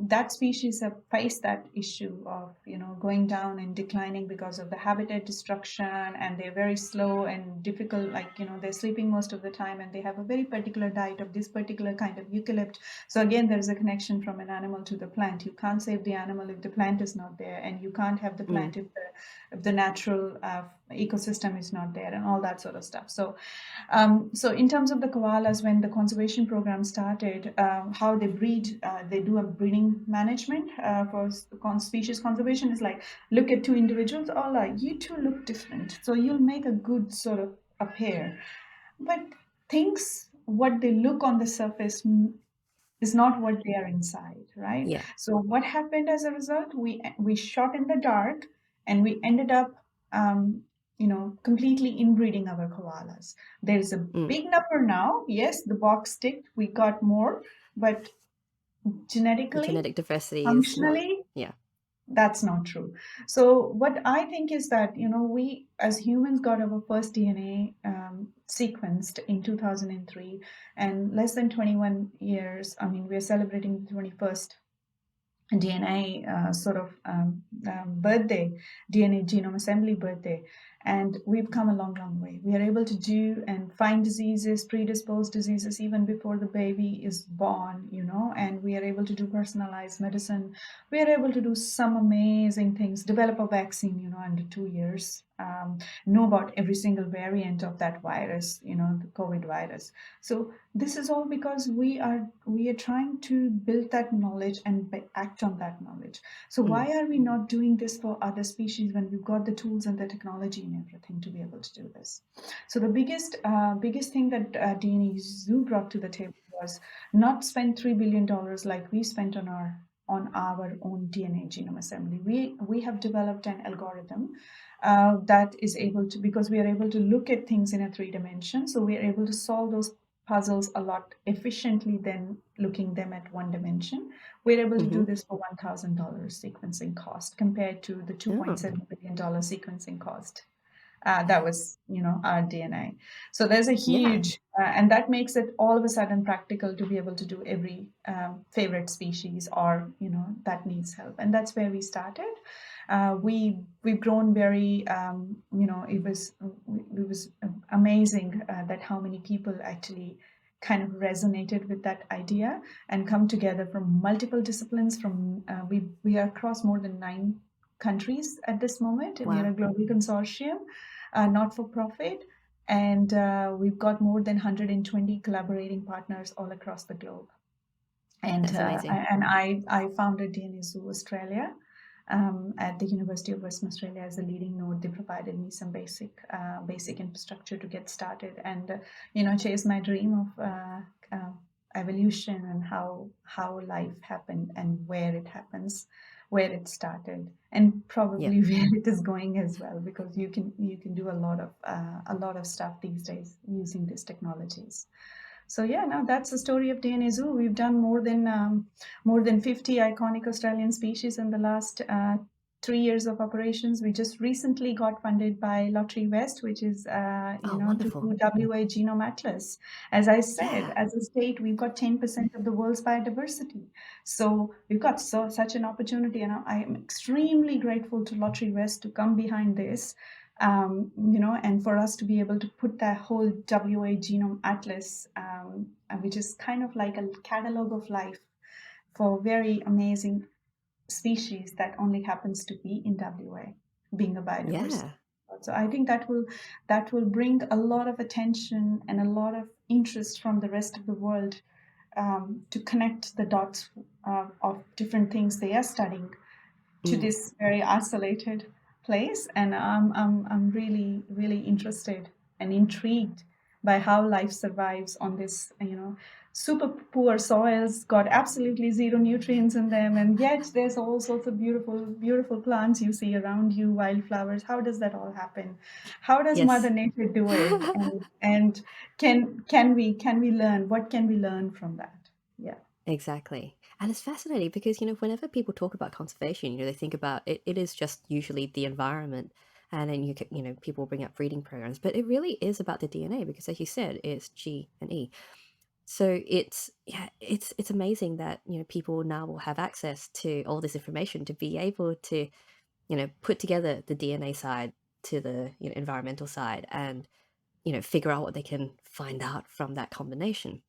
that species have faced that issue of going down and declining because of the habitat destruction, and they're very slow and difficult, like they're sleeping most of the time, and they have a very particular diet of this particular kind of eucalypt. So again, there is a connection from an animal to the plant. You can't save the animal if the plant is not there, and you can't have the mm, plant if the natural ecosystem is not there, and all that sort of stuff. So in terms of the koalas, when the conservation program started, how they breed, they do a breeding management for species conservation. Is like, look at two individuals, all like, you two look different, so you'll make a good sort of a pair. But things, what they look on the surface is not what they are inside, right? yeah. So what happened as a result? We shot in the dark, and we ended up, completely inbreeding our koalas. There's a Mm. big number now. Yes, the box ticked. We got more, but The genetically, genetic diversity is not, functionally, yeah. that's not true. So what I think is that we as humans got our first DNA sequenced in 2003, and less than 21 years. I mean, we're celebrating the 21st DNA birthday, DNA genome assembly birthday. And we've come a long, long way. We are able to do and find diseases, predisposed diseases, even before the baby is born, and we are able to do personalized medicine. We are able to do some amazing things, develop a vaccine, under 2 years, know about every single variant of that virus, the COVID virus. So this is all because we are trying to build that knowledge and act on that knowledge. So why are we not doing this for other species when we've got the tools and the technology and everything to be able to do this? So the biggest thing that DNA Zoo brought to the table was not spend $3 billion like we spent on our own DNA genome assembly. We have developed an algorithm that is able to, because we are able to look at things in a 3 dimension, so we are able to solve those puzzles a lot efficiently than looking them at 1 dimension. We're able to do this for $1,000 sequencing cost compared to the $2.7 billion sequencing cost. That was, our DNA. So there's a huge, and that makes it all of a sudden practical to be able to do every favorite species or, that needs help. And that's where we started. We've grown very, it was amazing that how many people actually kind of resonated with that idea and come together from multiple disciplines. From we are across more than 9 countries at this moment. We are a global consortium, not for profit, and we've got more than 120 collaborating partners all across the globe. And That's amazing. I founded DNA Zoo Australia at the University of Western Australia as a leading node. They provided me some basic infrastructure to get started and chase my dream of evolution and how life happened and where it happens, where it started, and probably where it is going as well, because you can do a lot of stuff these days using these technologies. So yeah, now that's the story of DNA Zoo. We've done more than 50 iconic Australian species in the last 3 years of operations. We just recently got funded by Lottery West, which is to do WA Genome Atlas. As I said, as a state, we've got 10% of the world's biodiversity. So we've got such an opportunity, and I am extremely grateful to Lottery West to come behind this. And for us to be able to put that whole WA Genome Atlas, which is kind of like a catalog of life for very amazing species that only happens to be in WA, being a biodiversity. So I think that will bring a lot of attention and a lot of interest from the rest of the world to connect the dots of different things they are studying to this very isolated place. And I'm really, really interested and intrigued by how life survives on this, super poor soils, got absolutely zero nutrients in them, and yet there's all sorts of beautiful, beautiful plants you see around you, wildflowers. How does that all happen? How does Mother Nature do it? And can we learn? What can we learn from that? Yeah. Exactly. And it's fascinating because, whenever people talk about conservation, they think about it is just usually the environment. And then, people bring up breeding programs, but it really is about the DNA because, as you said, it's G and E. So it's amazing that, people now will have access to all this information to be able to, put together the DNA side to the environmental side and, figure out what they can find out from that combination.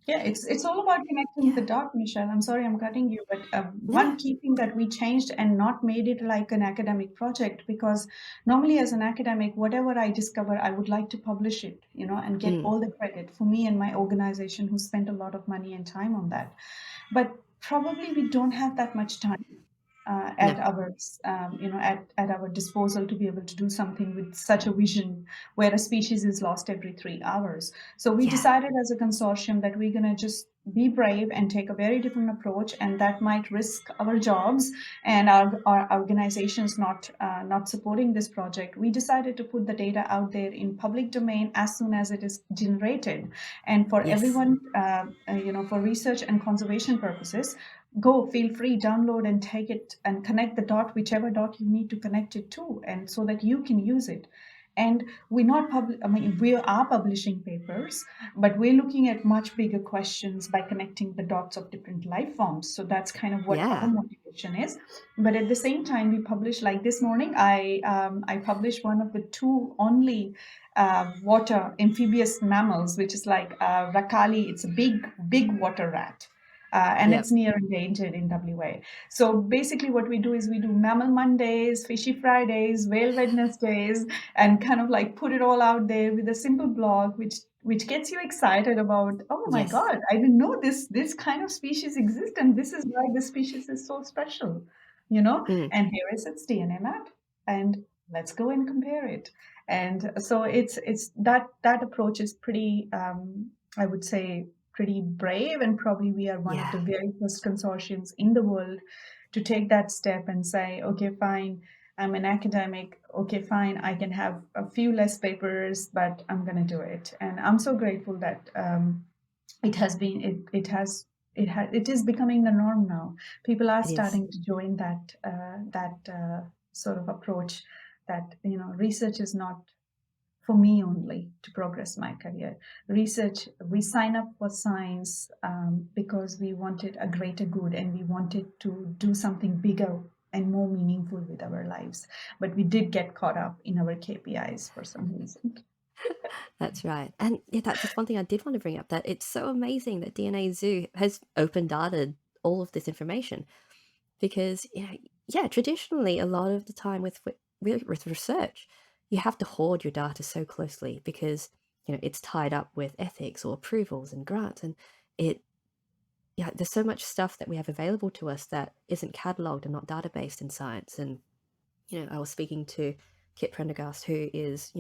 Yeah, it's all about connecting the dot, Michelle. I'm sorry I'm cutting you, but one key thing that we changed and not made it like an academic project, because normally as an academic, whatever I discover, I would like to publish it, and get all the credit for me and my organization who spent a lot of money and time on that. But probably we don't have that much time at our at our disposal to be able to do something with such a vision where a species is lost every 3 hours. So we decided as a consortium that we're going to just be brave and take a very different approach, and that might risk our jobs and our organizations not supporting this project. We decided to put the data out there in public domain as soon as it is generated, and for everyone, for research and conservation purposes, feel free, download and take it and connect the dot, whichever dot you need to connect it to, and so that you can use it. And we are publishing papers, but we're looking at much bigger questions by connecting the dots of different life forms. So that's kind of what our Yeah. motivation is. But at the same time, we publish, like this morning, I published one of the two only water amphibious mammals, which is like Rakali. It's a big water rat. And Yep. it's near endangered in WA. So basically, what we do is we do Mammal Mondays, Fishy Fridays, Whale Wednesdays, and kind of like put it all out there with a simple blog, which gets you excited about, oh my Yes. God, I didn't know this kind of species exists, and this is why this species is so special, Mm. and here is its DNA map, and let's go and compare it. And so it's that approach is pretty, I would say, pretty brave, and probably we are one of Yeah. the very first consortiums in the world to take that step and say, okay, fine, I'm an academic. Okay, fine, I can have a few less papers, but I'm going to do it. And I'm so grateful that it has been, it is becoming the norm now. People are It is. starting to join that sort of approach that, research is not for me only to progress my career. Research, we sign up for science because we wanted a greater good and we wanted to do something bigger and more meaningful with our lives. But we did get caught up in our KPIs for some reason. That's right. And yeah, that's one thing I did want to bring up, that it's so amazing that DNA Zoo has open data all of this information. Because, yeah, traditionally, a lot of the time with research, you have to hoard your data so closely because, it's tied up with ethics or approvals and grants. And there's so much stuff that we have available to us that isn't catalogued and not databased in science. And, I was speaking to Kit Prendergast, who is,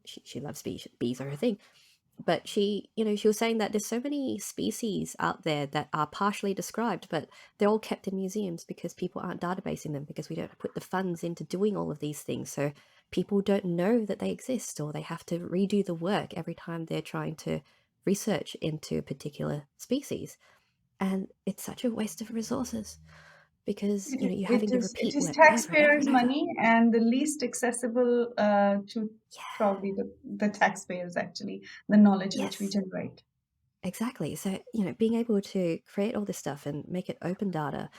she loves bees. Bees are her thing. But she was saying that there's so many species out there that are partially described, but they're all kept in museums because people aren't databasing them, because we don't put the funds into doing all of these things. So people don't know that they exist, or they have to redo the work every time they're trying to research into a particular species. And it's such a waste of resources because, you're having to It repeat is work over and over taxpayers' and over. money and the least accessible to Yeah. probably the taxpayers, actually, the knowledge which we Yes. generate. Exactly. So, being able to create all this stuff and make it open data,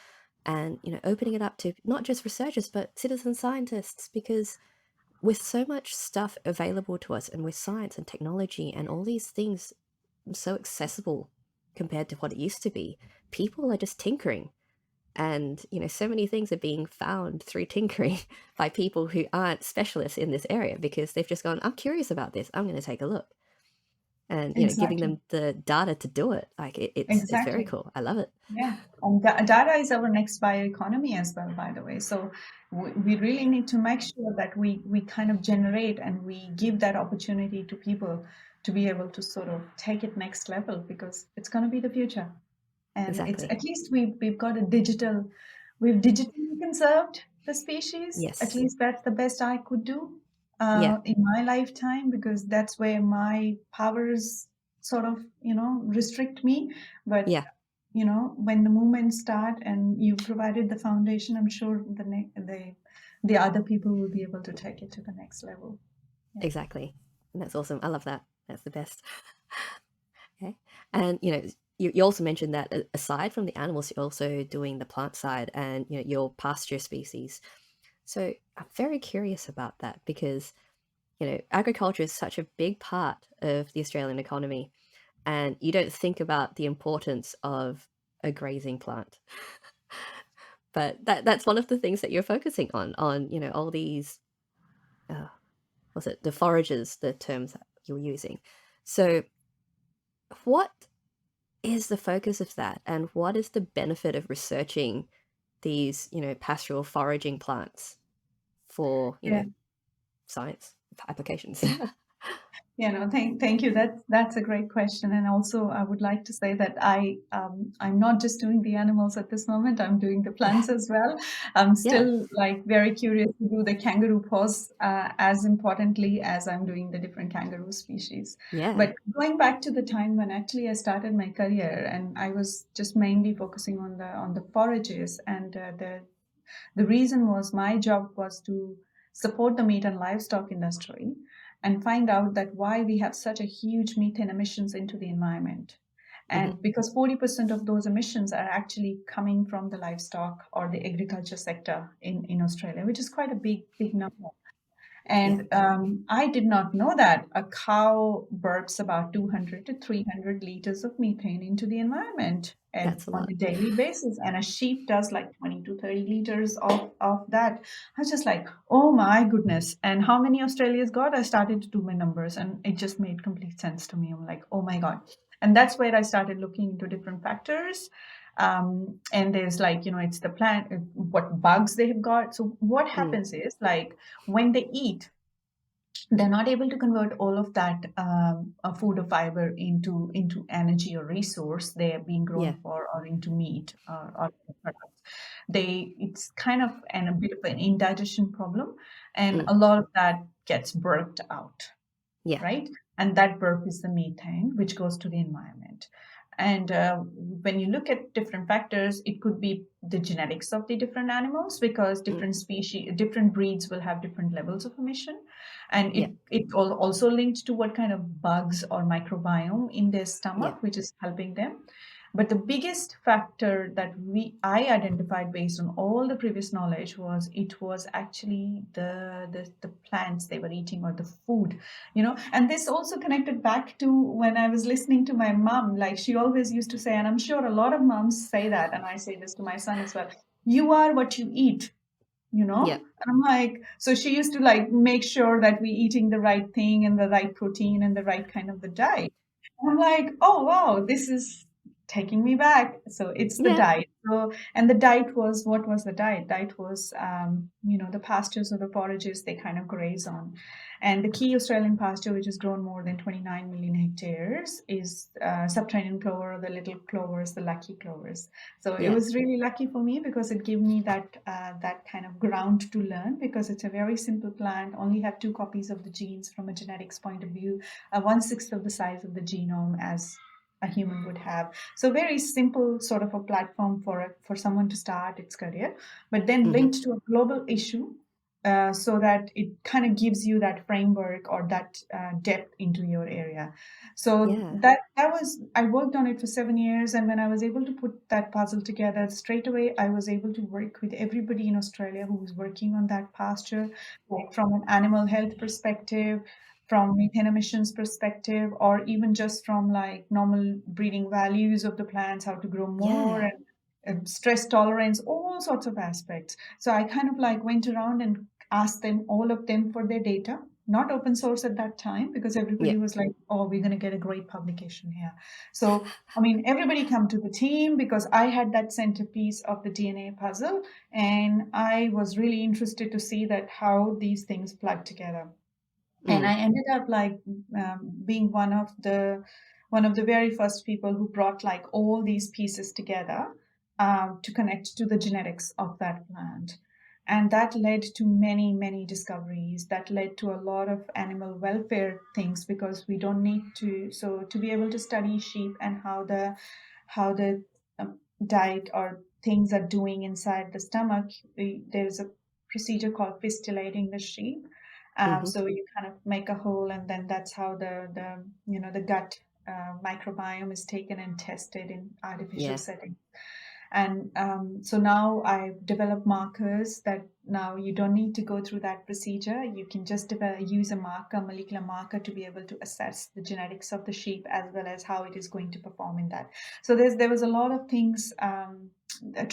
and opening it up to not just researchers but citizen scientists, because with so much stuff available to us, and with science and technology and all these things so accessible compared to what it used to be, people are just tinkering. And so many things are being found through tinkering by people who aren't specialists in this area, because they've just gone, I'm curious about this, I'm going to take a look. And giving Exactly. them the data to do it, like it's very Exactly. cool. I love it. Yeah, and data is our next bioeconomy as well, by the way. So we really need to make sure that we kind of generate and we give that opportunity to people to be able to sort of take it next level, because it's going to be the future. And it's Exactly. at least we've got we've digitally conserved the species. At Yes. least that's the best I could do Yeah. in my lifetime, because that's where my powers sort of restrict me. But Yeah. when the movements start and you provided the foundation, I'm sure the other people will be able to take it to the next level. Yeah. Exactly. And that's awesome. I love that. That's the best. Okay. And you also mentioned that aside from the animals, you're also doing the plant side and your pasture species. So I'm very curious about that, because agriculture is such a big part of the Australian economy, and you don't think about the importance of a grazing plant. But that's one of the things that you're focusing on all these, was it the forages, the terms that you're using. So what is the focus of that, and what is the benefit of researching these pastoral foraging plants for Yeah. science applications? Thank you. That's a great question. And also, I would like to say that I'm not just doing the animals at this moment. I'm doing the Yeah. plants as well. I'm Yeah. still like very curious to do the kangaroo paws as importantly as I'm doing the different kangaroo species. Yeah. But going back to the time when actually I started my career, and I was just mainly focusing on the forages, and the reason was my job was to support the meat and livestock industry, and find out that why we have such a huge methane emissions into the environment. And because 40% of those emissions are actually coming from the livestock or the agriculture sector in Australia, which is quite a big number. Yeah. And I did not know that a cow burps about 200 to 300 liters of methane into the environment and That's a on lot. a daily basis. And a sheep does like 20 to 30 liters of that. I was just like, oh my goodness. And how many Australians got? I started to do my numbers and it just made complete sense to me. I'm like, oh my God. And that's where I started looking into different factors. And there's like, it's the plant, what bugs they have got. So what happens is like when they eat, they're not able to convert all of that food or fiber into energy or resource they are being Yeah. grown for, or into meat or products. It's kind of a bit of an indigestion problem, and a lot of that gets burped out, Yeah. right? And that burp is the methane, which goes to the environment. And when you look at different factors, it could be the genetics of the different animals, because different species, different breeds will have different levels of emission. And Yeah. it also linked to what kind of bugs or microbiome in their Yeah. stomach, which is helping them. But the biggest factor that I identified based on all the previous knowledge was it was actually the plants they were eating, or the food, and this also connected back to when I was listening to my mom. Like, she always used to say, and I'm sure a lot of moms say that, and I say this to my son as well: you are what you eat. Yeah. And I'm like, so she used to like make sure that we eating the right thing and the right protein and the right kind of the diet. And I'm like, oh wow, this is taking me back. So it's the Yeah. diet. So, and the diet was, what was the diet? Diet was, the pastures or the forages they kind of graze on. And the key Australian pasture, which has grown more than 29 million hectares, is subterranean clover, or the little clovers, the lucky clovers. So it Yeah. was really lucky for me, because it gave me that kind of ground to learn, because it's a very simple plant, only have 2 copies of the genes from a genetics point of view, 1/6 of the size of the genome as a human would have. So very simple sort of a platform for someone to start its career, but then linked to a global issue, so that it kind of gives you that framework or that depth into your area. So Yeah. that was, I worked on it for 7 years, and when I was able to put that puzzle together, straight away I was able to work with everybody in Australia who was working on that pasture, like from an animal health perspective, from methane emissions perspective, or even just from like normal breeding values of the plants, how to grow more, Yeah. and stress tolerance, all sorts of aspects. So I kind of like went around and asked them, all of them, for their data. Not open source at that time, because Yeah. everybody was like, oh, we're going to get a great publication here. So, I mean, everybody come to the team, because I had that centerpiece of the DNA puzzle, and I was really interested to see that how these things plug together. And I ended up like being one of the very first people who brought like all these pieces together to connect to the genetics of that plant. And that led to many discoveries. That led to a lot of animal welfare things, because we don't need to. So to be able to study sheep and how the diet or things are doing inside the stomach, there's a procedure called fistillating the sheep. So you kind of make a hole, and then that's how the gut microbiome is taken and tested in artificial Yeah. settings. And so now I've developed markers that now you don't need to go through that procedure. You can just use a marker, molecular marker, to be able to assess the genetics of the sheep, as well as how it is going to perform in that. So there was a lot of things,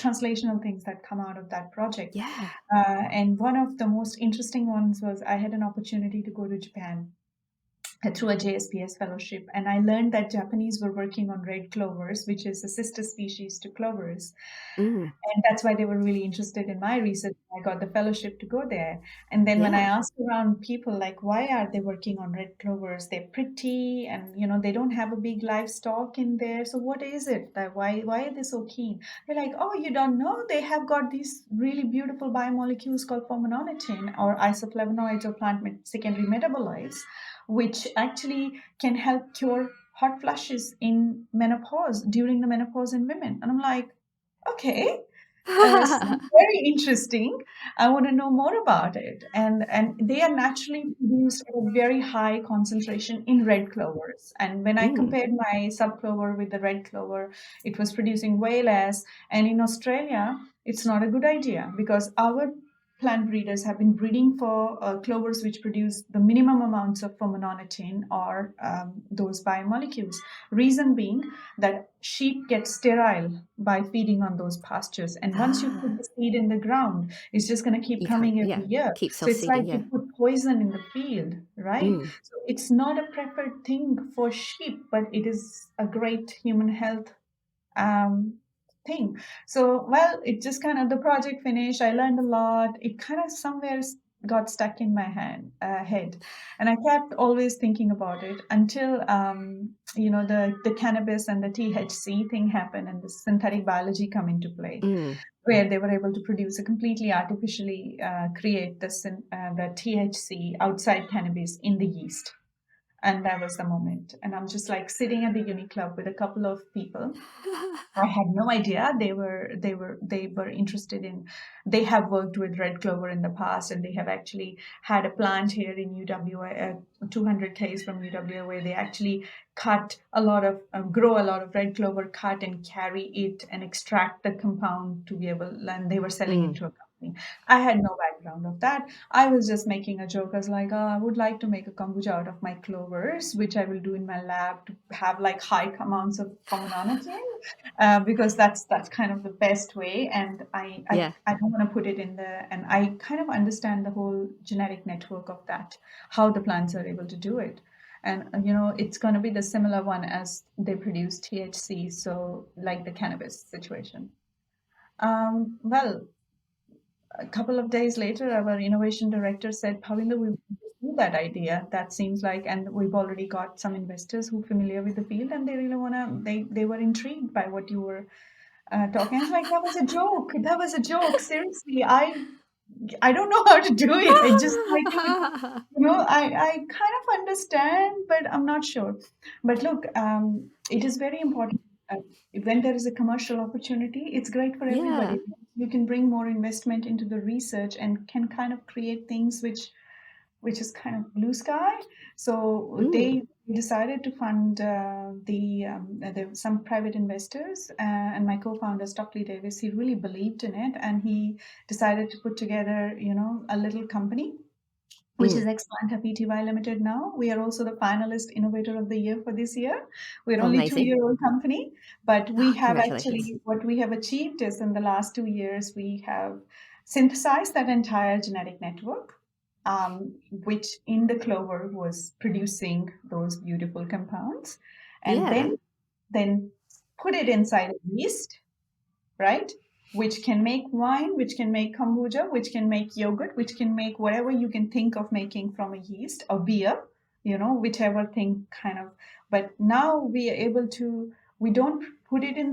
translational things that come out of that project. Yeah. And one of the most interesting ones was I had an opportunity to go to Japan through a JSPS fellowship, and I learned that Japanese were working on red clovers, which is a sister species to clovers. Mm. And that's why they were really interested in my research. I got the fellowship to go there. And then when I Yeah. asked around people, like, why are they working on red clovers? They're pretty, and they don't have a big livestock in there. So what is it? That why are they so keen? They're like, oh, you don't know? They have got these really beautiful biomolecules called formanonitine, or isoflavonoids, or plant secondary metabolites, which actually can help cure hot flushes in menopause, during the menopause in women. And I'm like, okay. Sounds very interesting. I want to know more about it. And they are naturally produced at a very high concentration in red clovers. And when I Mm. compared my subclover with the red clover, it was producing way less. And in Australia, it's not a good idea because our plant breeders have been breeding for clovers which produce the minimum amounts of formononatine or those biomolecules. Reason being that sheep get sterile by feeding on those pastures. And once you put Ah, the seed in the ground, it's just going to keep you can't, coming every yeah, year. keep So it's like self-seeding, yeah. you put poison in the field, right? Mm. So it's not a preferred thing for sheep, but it is a great human health um, thing. So, well, it just kind of the project finished. I learned a lot. It kind of somewhere got stuck in my head, and I kept always thinking about it until the cannabis and the THC thing happened, and the synthetic biology come into play, Mm. where they were able to produce a completely artificially create the THC outside cannabis in the yeast. And that was the moment. And I'm just like sitting at the uni club with a couple of people. I had no idea they were interested in. They have worked with red clover in the past, and they have actually had a plant here in UWA, 200 k's from UWA, where they actually grow a lot of red clover, cut and carry it and extract the compound to be able. And they were selling it Mm. to a company. I had no background of that. I was just making a joke. I was like, oh, I would like to make a kombucha out of my clovers, which I will do in my lab to have like high amounts of formaldehyde because that's kind of the best way. And Yeah. I don't want to put it in the, and I kind of understand the whole genetic network of that, how the plants are able to do it. And it's going to be the similar one as they produce THC, so like the cannabis situation. Well, a couple of days later, our innovation director said, Parwinder, we do that idea. That seems like, and we've already got some investors who are familiar with the field, and they really want to, they were intrigued by what you were talking. I was like, that was a joke. That was a joke. Seriously, I don't know how to do it. I just like it. I kind of understand, but I'm not sure. But look, it is very important. Uh, when there is a commercial opportunity, it's great for Yeah. everybody. You can bring more investment into the research and can kind of create things which is kind of blue sky. So Mm. they decided to fund there were some private investors, and my co-founder Stockley Davis. He really believed in it, and he decided to put together, a little company which is Mm. ExPlanta Pty Limited now. We are also the finalist innovator of the year for this year. We're Oh, only amazing. 2-year-old company, but we Ah, have congratulations. actually, what we have achieved is in the last 2 years, we have synthesized that entire genetic network, which in the clover was producing those beautiful compounds, and Yeah. then put it inside a yeast, right? Which can make wine, which can make kombucha, which can make yogurt, which can make whatever you can think of making from a yeast or beer, whichever thing kind of. But now we are able to, we don't put it in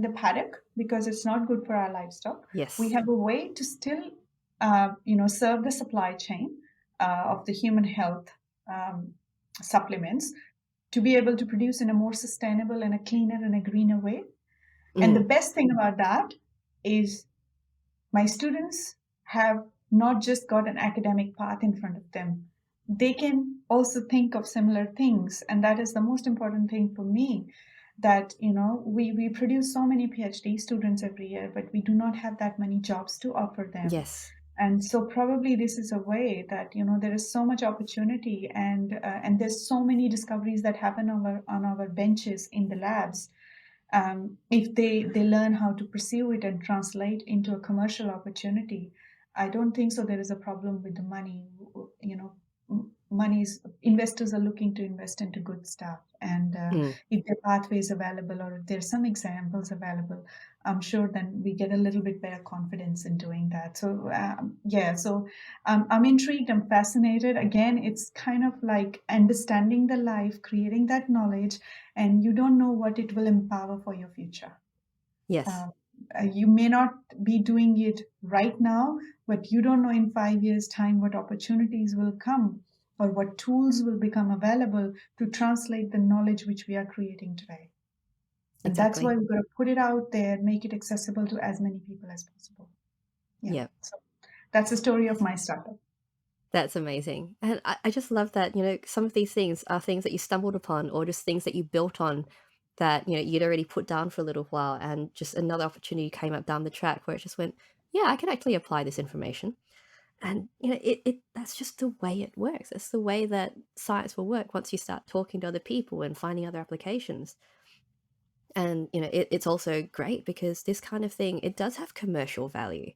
the paddock because it's not good for our livestock. We Yes. have a way to still, serve the supply chain of the human health um, supplements to be able to produce in a more sustainable and a cleaner and a greener way. And the Mm. best thing about that is my students have not just got an academic path in front of them, they can also think of similar things. And that is the most important thing for me, that we produce so many PhD students every year, but we do not have that many jobs to offer them. Yes. And so probably this is a way that there is so much opportunity, and there's so many discoveries that happen on our benches in the labs. If they learn how to pursue it and translate into a commercial opportunity, I don't think so there is a problem with the money. Money's investors are looking to invest into good stuff, and Mm. if there are pathways available or if there's some examples available, I'm sure then we get a little bit better confidence in doing that. So yeah, so I'm intrigued, I'm fascinated. Again, it's kind of like understanding the life, creating that knowledge, and you don't know what it will empower for your future. Yes. Uh, you may not be doing it right now, but you don't know in 5 years' time what opportunities will come or what tools will become available to translate the knowledge which we are creating today. And that's why Exactly. we've got to put it out there, make it accessible to as many people as possible. Yeah. Yeah. So that's the story of my startup. That's amazing. And I just love that, some of these things are things that you stumbled upon or just things that you built on that, you'd already put down for a little while and just another opportunity came up down the track where it just went, yeah, I can actually apply this information. And, that's just the way it works. It's the way that science will work once you start talking to other people and finding other applications. And, it's also great because this kind of thing, it does have commercial value.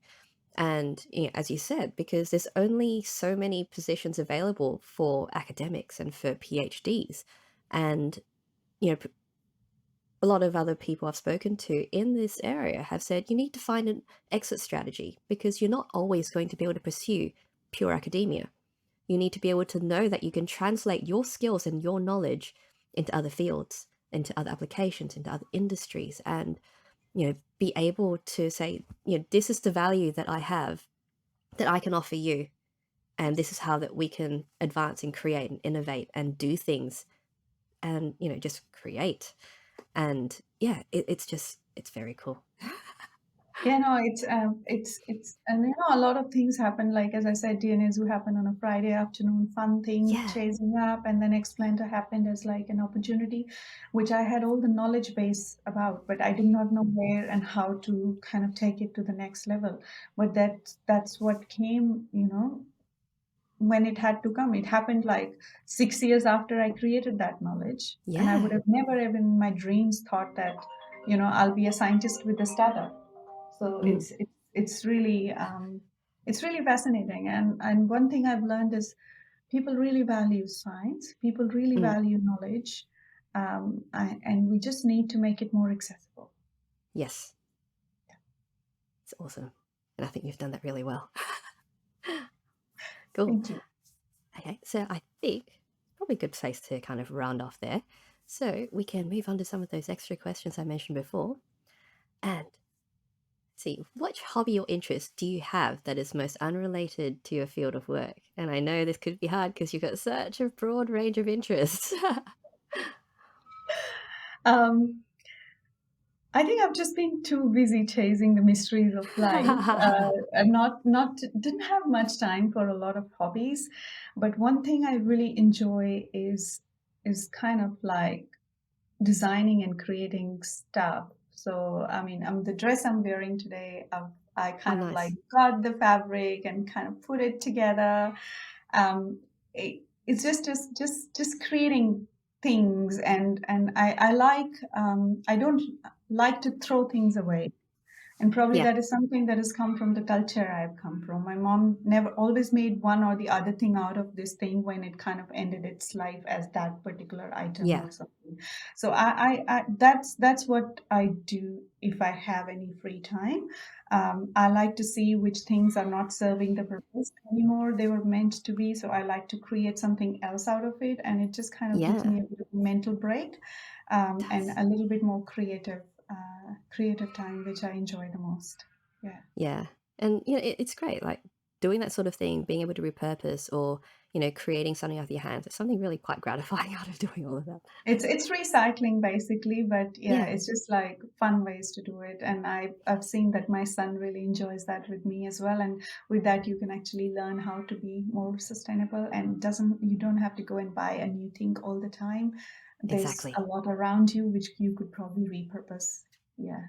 And as you said, because there's only so many positions available for academics and for PhDs. And, a lot of other people I've spoken to in this area have said you need to find an exit strategy because you're not always going to be able to pursue pure academia. You need to be able to know that you can translate your skills and your knowledge into other fields, into other applications, into other industries, and, be able to say, this is the value that I have that I can offer you. And this is how that we can advance and create and innovate and do things and, just create. And yeah, it's very cool. Yeah, no, and a lot of things happen. Like as I said, DNAs will happen on a Friday afternoon, fun thing, Yeah. chasing up, and then ExPlanta happened as like an opportunity, which I had all the knowledge base about, but I did not know where and how to kind of take it to the next level. But that's what came, when it had to come. It happened like 6 years after I created that knowledge, and I would Yeah. have never even in my dreams thought that, I'll be a scientist with a startup. So Mm. it's really fascinating. And one thing I've learned is people really value science. People really Mm. value knowledge, and we just need to make it more accessible. Yes. It's awesome. And I think you've done that really well. Cool. Thank you. Okay. So I think probably a good place to kind of round off there. So we can move on to some of those extra questions I mentioned before. And see, which hobby or interest do you have that is most unrelated to your field of work? And I know this could be hard because you've got such a broad range of interests. Um, I think I've just been too busy chasing the mysteries of life, and not didn't have much time for a lot of hobbies. But one thing I really enjoy is kind of like designing and creating stuff. So, I mean, the dress I'm wearing today, I Oh, kind of like nice. got the fabric and kind of put it together. It's just creating things, and I like, I don't like to throw things away. And probably Yeah. that is something that has come from the culture I've come from. My mom never always made one or the other thing out of this thing when it kind of ended its life as that particular item Yeah. or something. So that's what I do if I have any free time. I like to see which things are not serving the purpose anymore they were meant to be. So I like to create something else out of it, and it just kind of gives Yeah. me a bit of a mental break, and Does. a little bit more creative time, which I enjoy the most. Yeah. Yeah. And, it's great. Like doing that sort of thing, being able to repurpose or, creating something out of your hands. It's something really quite gratifying out of doing all of that. It's recycling basically, but yeah, Yeah. it's just like fun ways to do it. And I've seen that my son really enjoys that with me as well. And with that, you can actually learn how to be more sustainable, and doesn't you don't have to go and buy a new thing all the time. There's a Exactly. lot around you which you could probably repurpose. Yeah.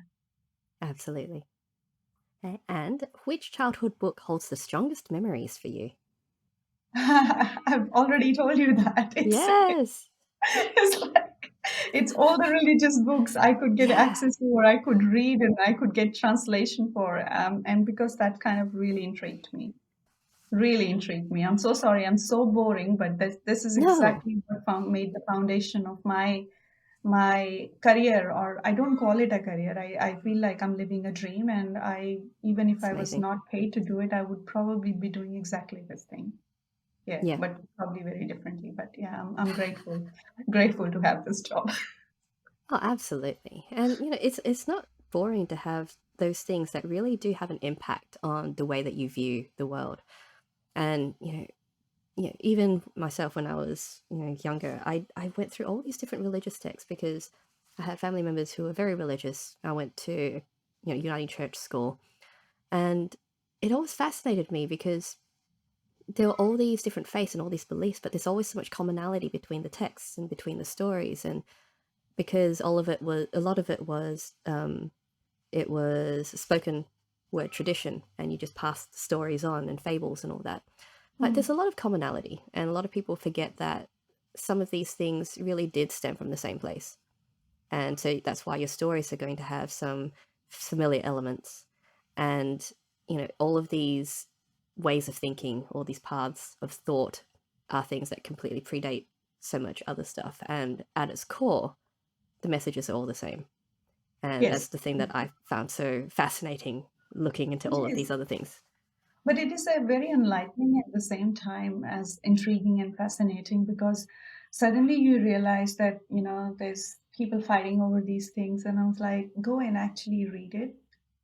Absolutely. Okay. And which childhood book holds the strongest memories for you? I've already told you that. Yes. It's like it's all the religious books I could get Yeah. access to, or I could read, and I could get translation for. And because that kind of really intrigued me. Really intrigued me. I'm so sorry. I'm so boring, but this is No. exactly what made the foundation of my career. Or I don't call it a career. I feel like I'm living a dream, and I even if It's I was amazing. not paid to do it, I would probably be doing exactly this thing. Yeah, Yeah. but probably very differently. But yeah, I'm grateful to have this job. Oh, absolutely. And it's not boring to have those things that really do have an impact on the way that you view the world. And even myself when I was younger, I went through all these different religious texts because I had family members who were very religious. I went to, Uniting Church school, and it always fascinated me because there were all these different faiths and all these beliefs, but there's always so much commonality between the texts and between the stories. And because a lot of it was spoken word tradition, and you just passed the stories on and fables and all that. Like, there's a lot of commonality, and a lot of people forget that some of these things really did stem from the same place. And so that's why your stories are going to have some familiar elements. And, all of these ways of thinking, all these paths of thought are things that completely predate so much other stuff. And at its core, the messages are all the same. And that's Yes, the thing that I found so fascinating looking into it all of is. these other things. But it is a very enlightening at the same time as intriguing and fascinating, because suddenly you realize that, there's people fighting over these things. And I was like, go and actually read it,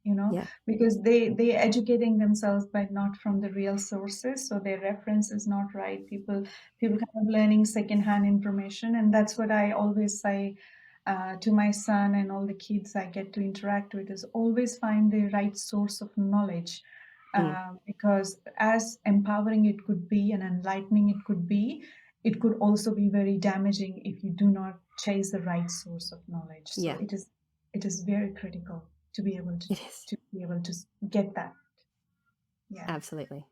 Yeah. because they educating themselves but not from the real sources. So their reference is not right. People kind of learning secondhand information. And that's what I always say to my son and all the kids I get to interact with, is always find the right source of knowledge, Mm. because as empowering it could be and enlightening it could be, it could also be very damaging if you do not chase the right source of knowledge. So Yeah, it is very critical to be able it is. to be able to get that. Yeah. Absolutely.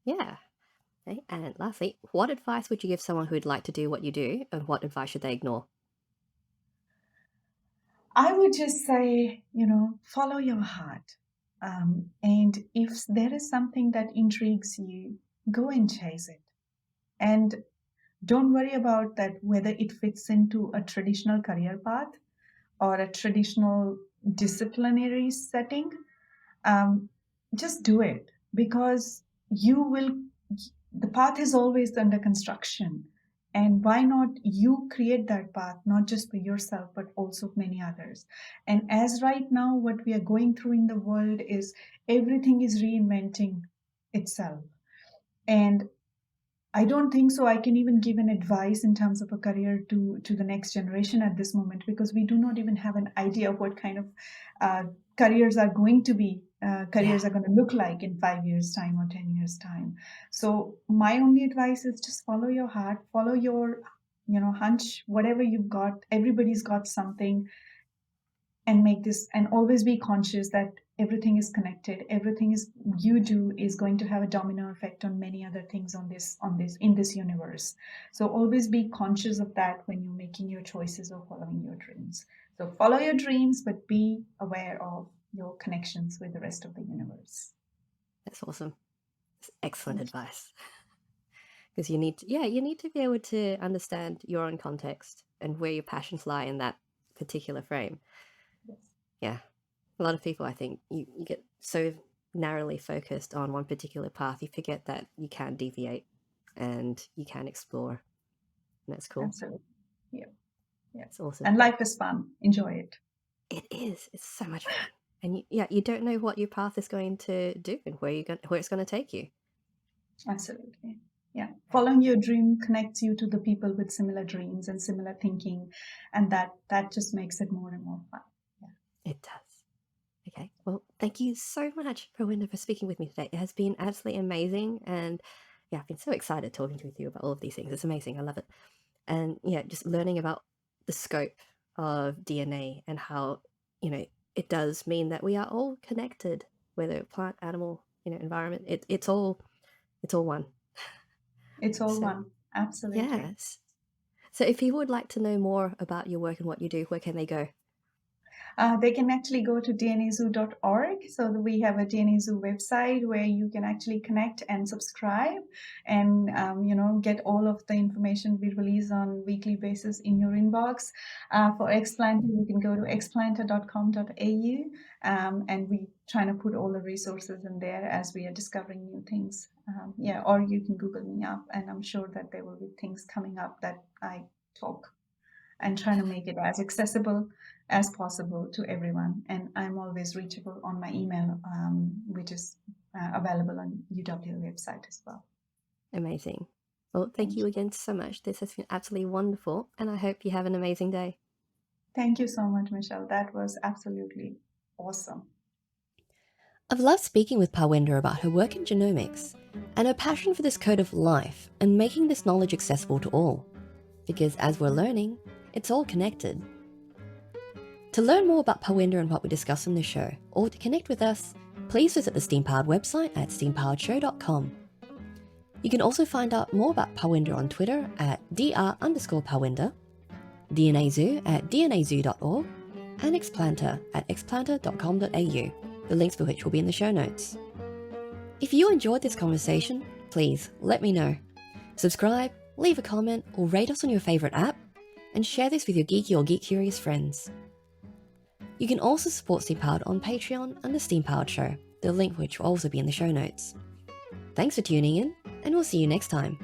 Yeah. Okay. And lastly, what advice would you give someone who'd like to do what you do, and what advice should they ignore? I would just say, follow your heart. And if there is something that intrigues you, go and chase it. And don't worry about that whether it fits into a traditional career path or a traditional disciplinary setting. um, just do it, because you will, the path is always under construction. And why not you create that path, not just for yourself but also for many others. And as right now what we are going through in the world is everything is reinventing itself. And I don't think so I can even give an advice in terms of a career to the next generation at this moment, because we do not even have an idea of what kind of uh, careers are going to be, Yeah. careers are going to look like in 5 years time or 10 years time. So my only advice is just follow your heart, follow your hunch, whatever you've got. Everybody's got something. And make this, and always be conscious that everything is connected. Everything is you do is going to have a domino effect on many other things on this in this universe. So always be conscious of that when you're making your choices or following your dreams. So follow your dreams, but be aware of your connections with the rest of the universe. That's awesome. That's excellent Thank advice. Because you need to be able to understand your own context and where your passions lie in that particular frame. you. Yeah. A lot of people, I think, you get so narrowly focused on one particular path, you forget that you can deviate and you can explore. And that's cool. Absolutely. Yeah. Yeah. It's awesome. And life is fun. Enjoy it. It is. It's so much fun. And you don't know what your path is going to do and where it's going to take you. Absolutely. Yeah. Following your dream connects you to the people with similar dreams and similar thinking. And that just makes it more and more fun. Yeah. It does. Okay. Well, thank you so much, Parwinder, for speaking with me today. It has been absolutely amazing. And yeah, I've been so excited talking with you about all of these things. It's amazing. I love it. And yeah, just learning about the scope of DNA and how, it does mean that we are all connected, whether plant, animal, environment. It's all one. It's all So one. Absolutely. yes. So if people would like to know more about your work and what you do, where can they go? They can actually go to dnazoo.org. So we have a DNAzoo website where you can actually connect and subscribe, and get all of the information we release on weekly basis in your inbox. For ExPlanta, you can go to explanta.com.au, and we trying to put all the resources in there as we are discovering new things. Or you can Google me up, and I'm sure that there will be things coming up that I talk, and trying to make it as accessible as possible to everyone. And I'm always reachable on my email, which is available on UW website as well. Amazing. Well, thank you again so much. This has been absolutely wonderful, and I hope you have an amazing day. Thank you so much, Michelle. That was absolutely awesome. I've loved speaking with Parwinder about her work in genomics and her passion for this code of life and making this knowledge accessible to all. Because as we're learning, it's all connected. To learn more about Parwinder and what we discuss on this show, or to connect with us, please visit the Steam Powered website at steampoweredshow.com. You can also find out more about Parwinder on Twitter at dr_Parwinder, DNA Zoo at dnazoo.org, and ExPlanta at explanta.com.au, the links for which will be in the show notes. If you enjoyed this conversation, please let me know. Subscribe, leave a comment, or rate us on your favourite app, and share this with your geeky or geek-curious friends. You can also support Steam Powered on Patreon and the Steam Powered Show, the link which will also be in the show notes. Thanks for tuning in, and we'll see you next time.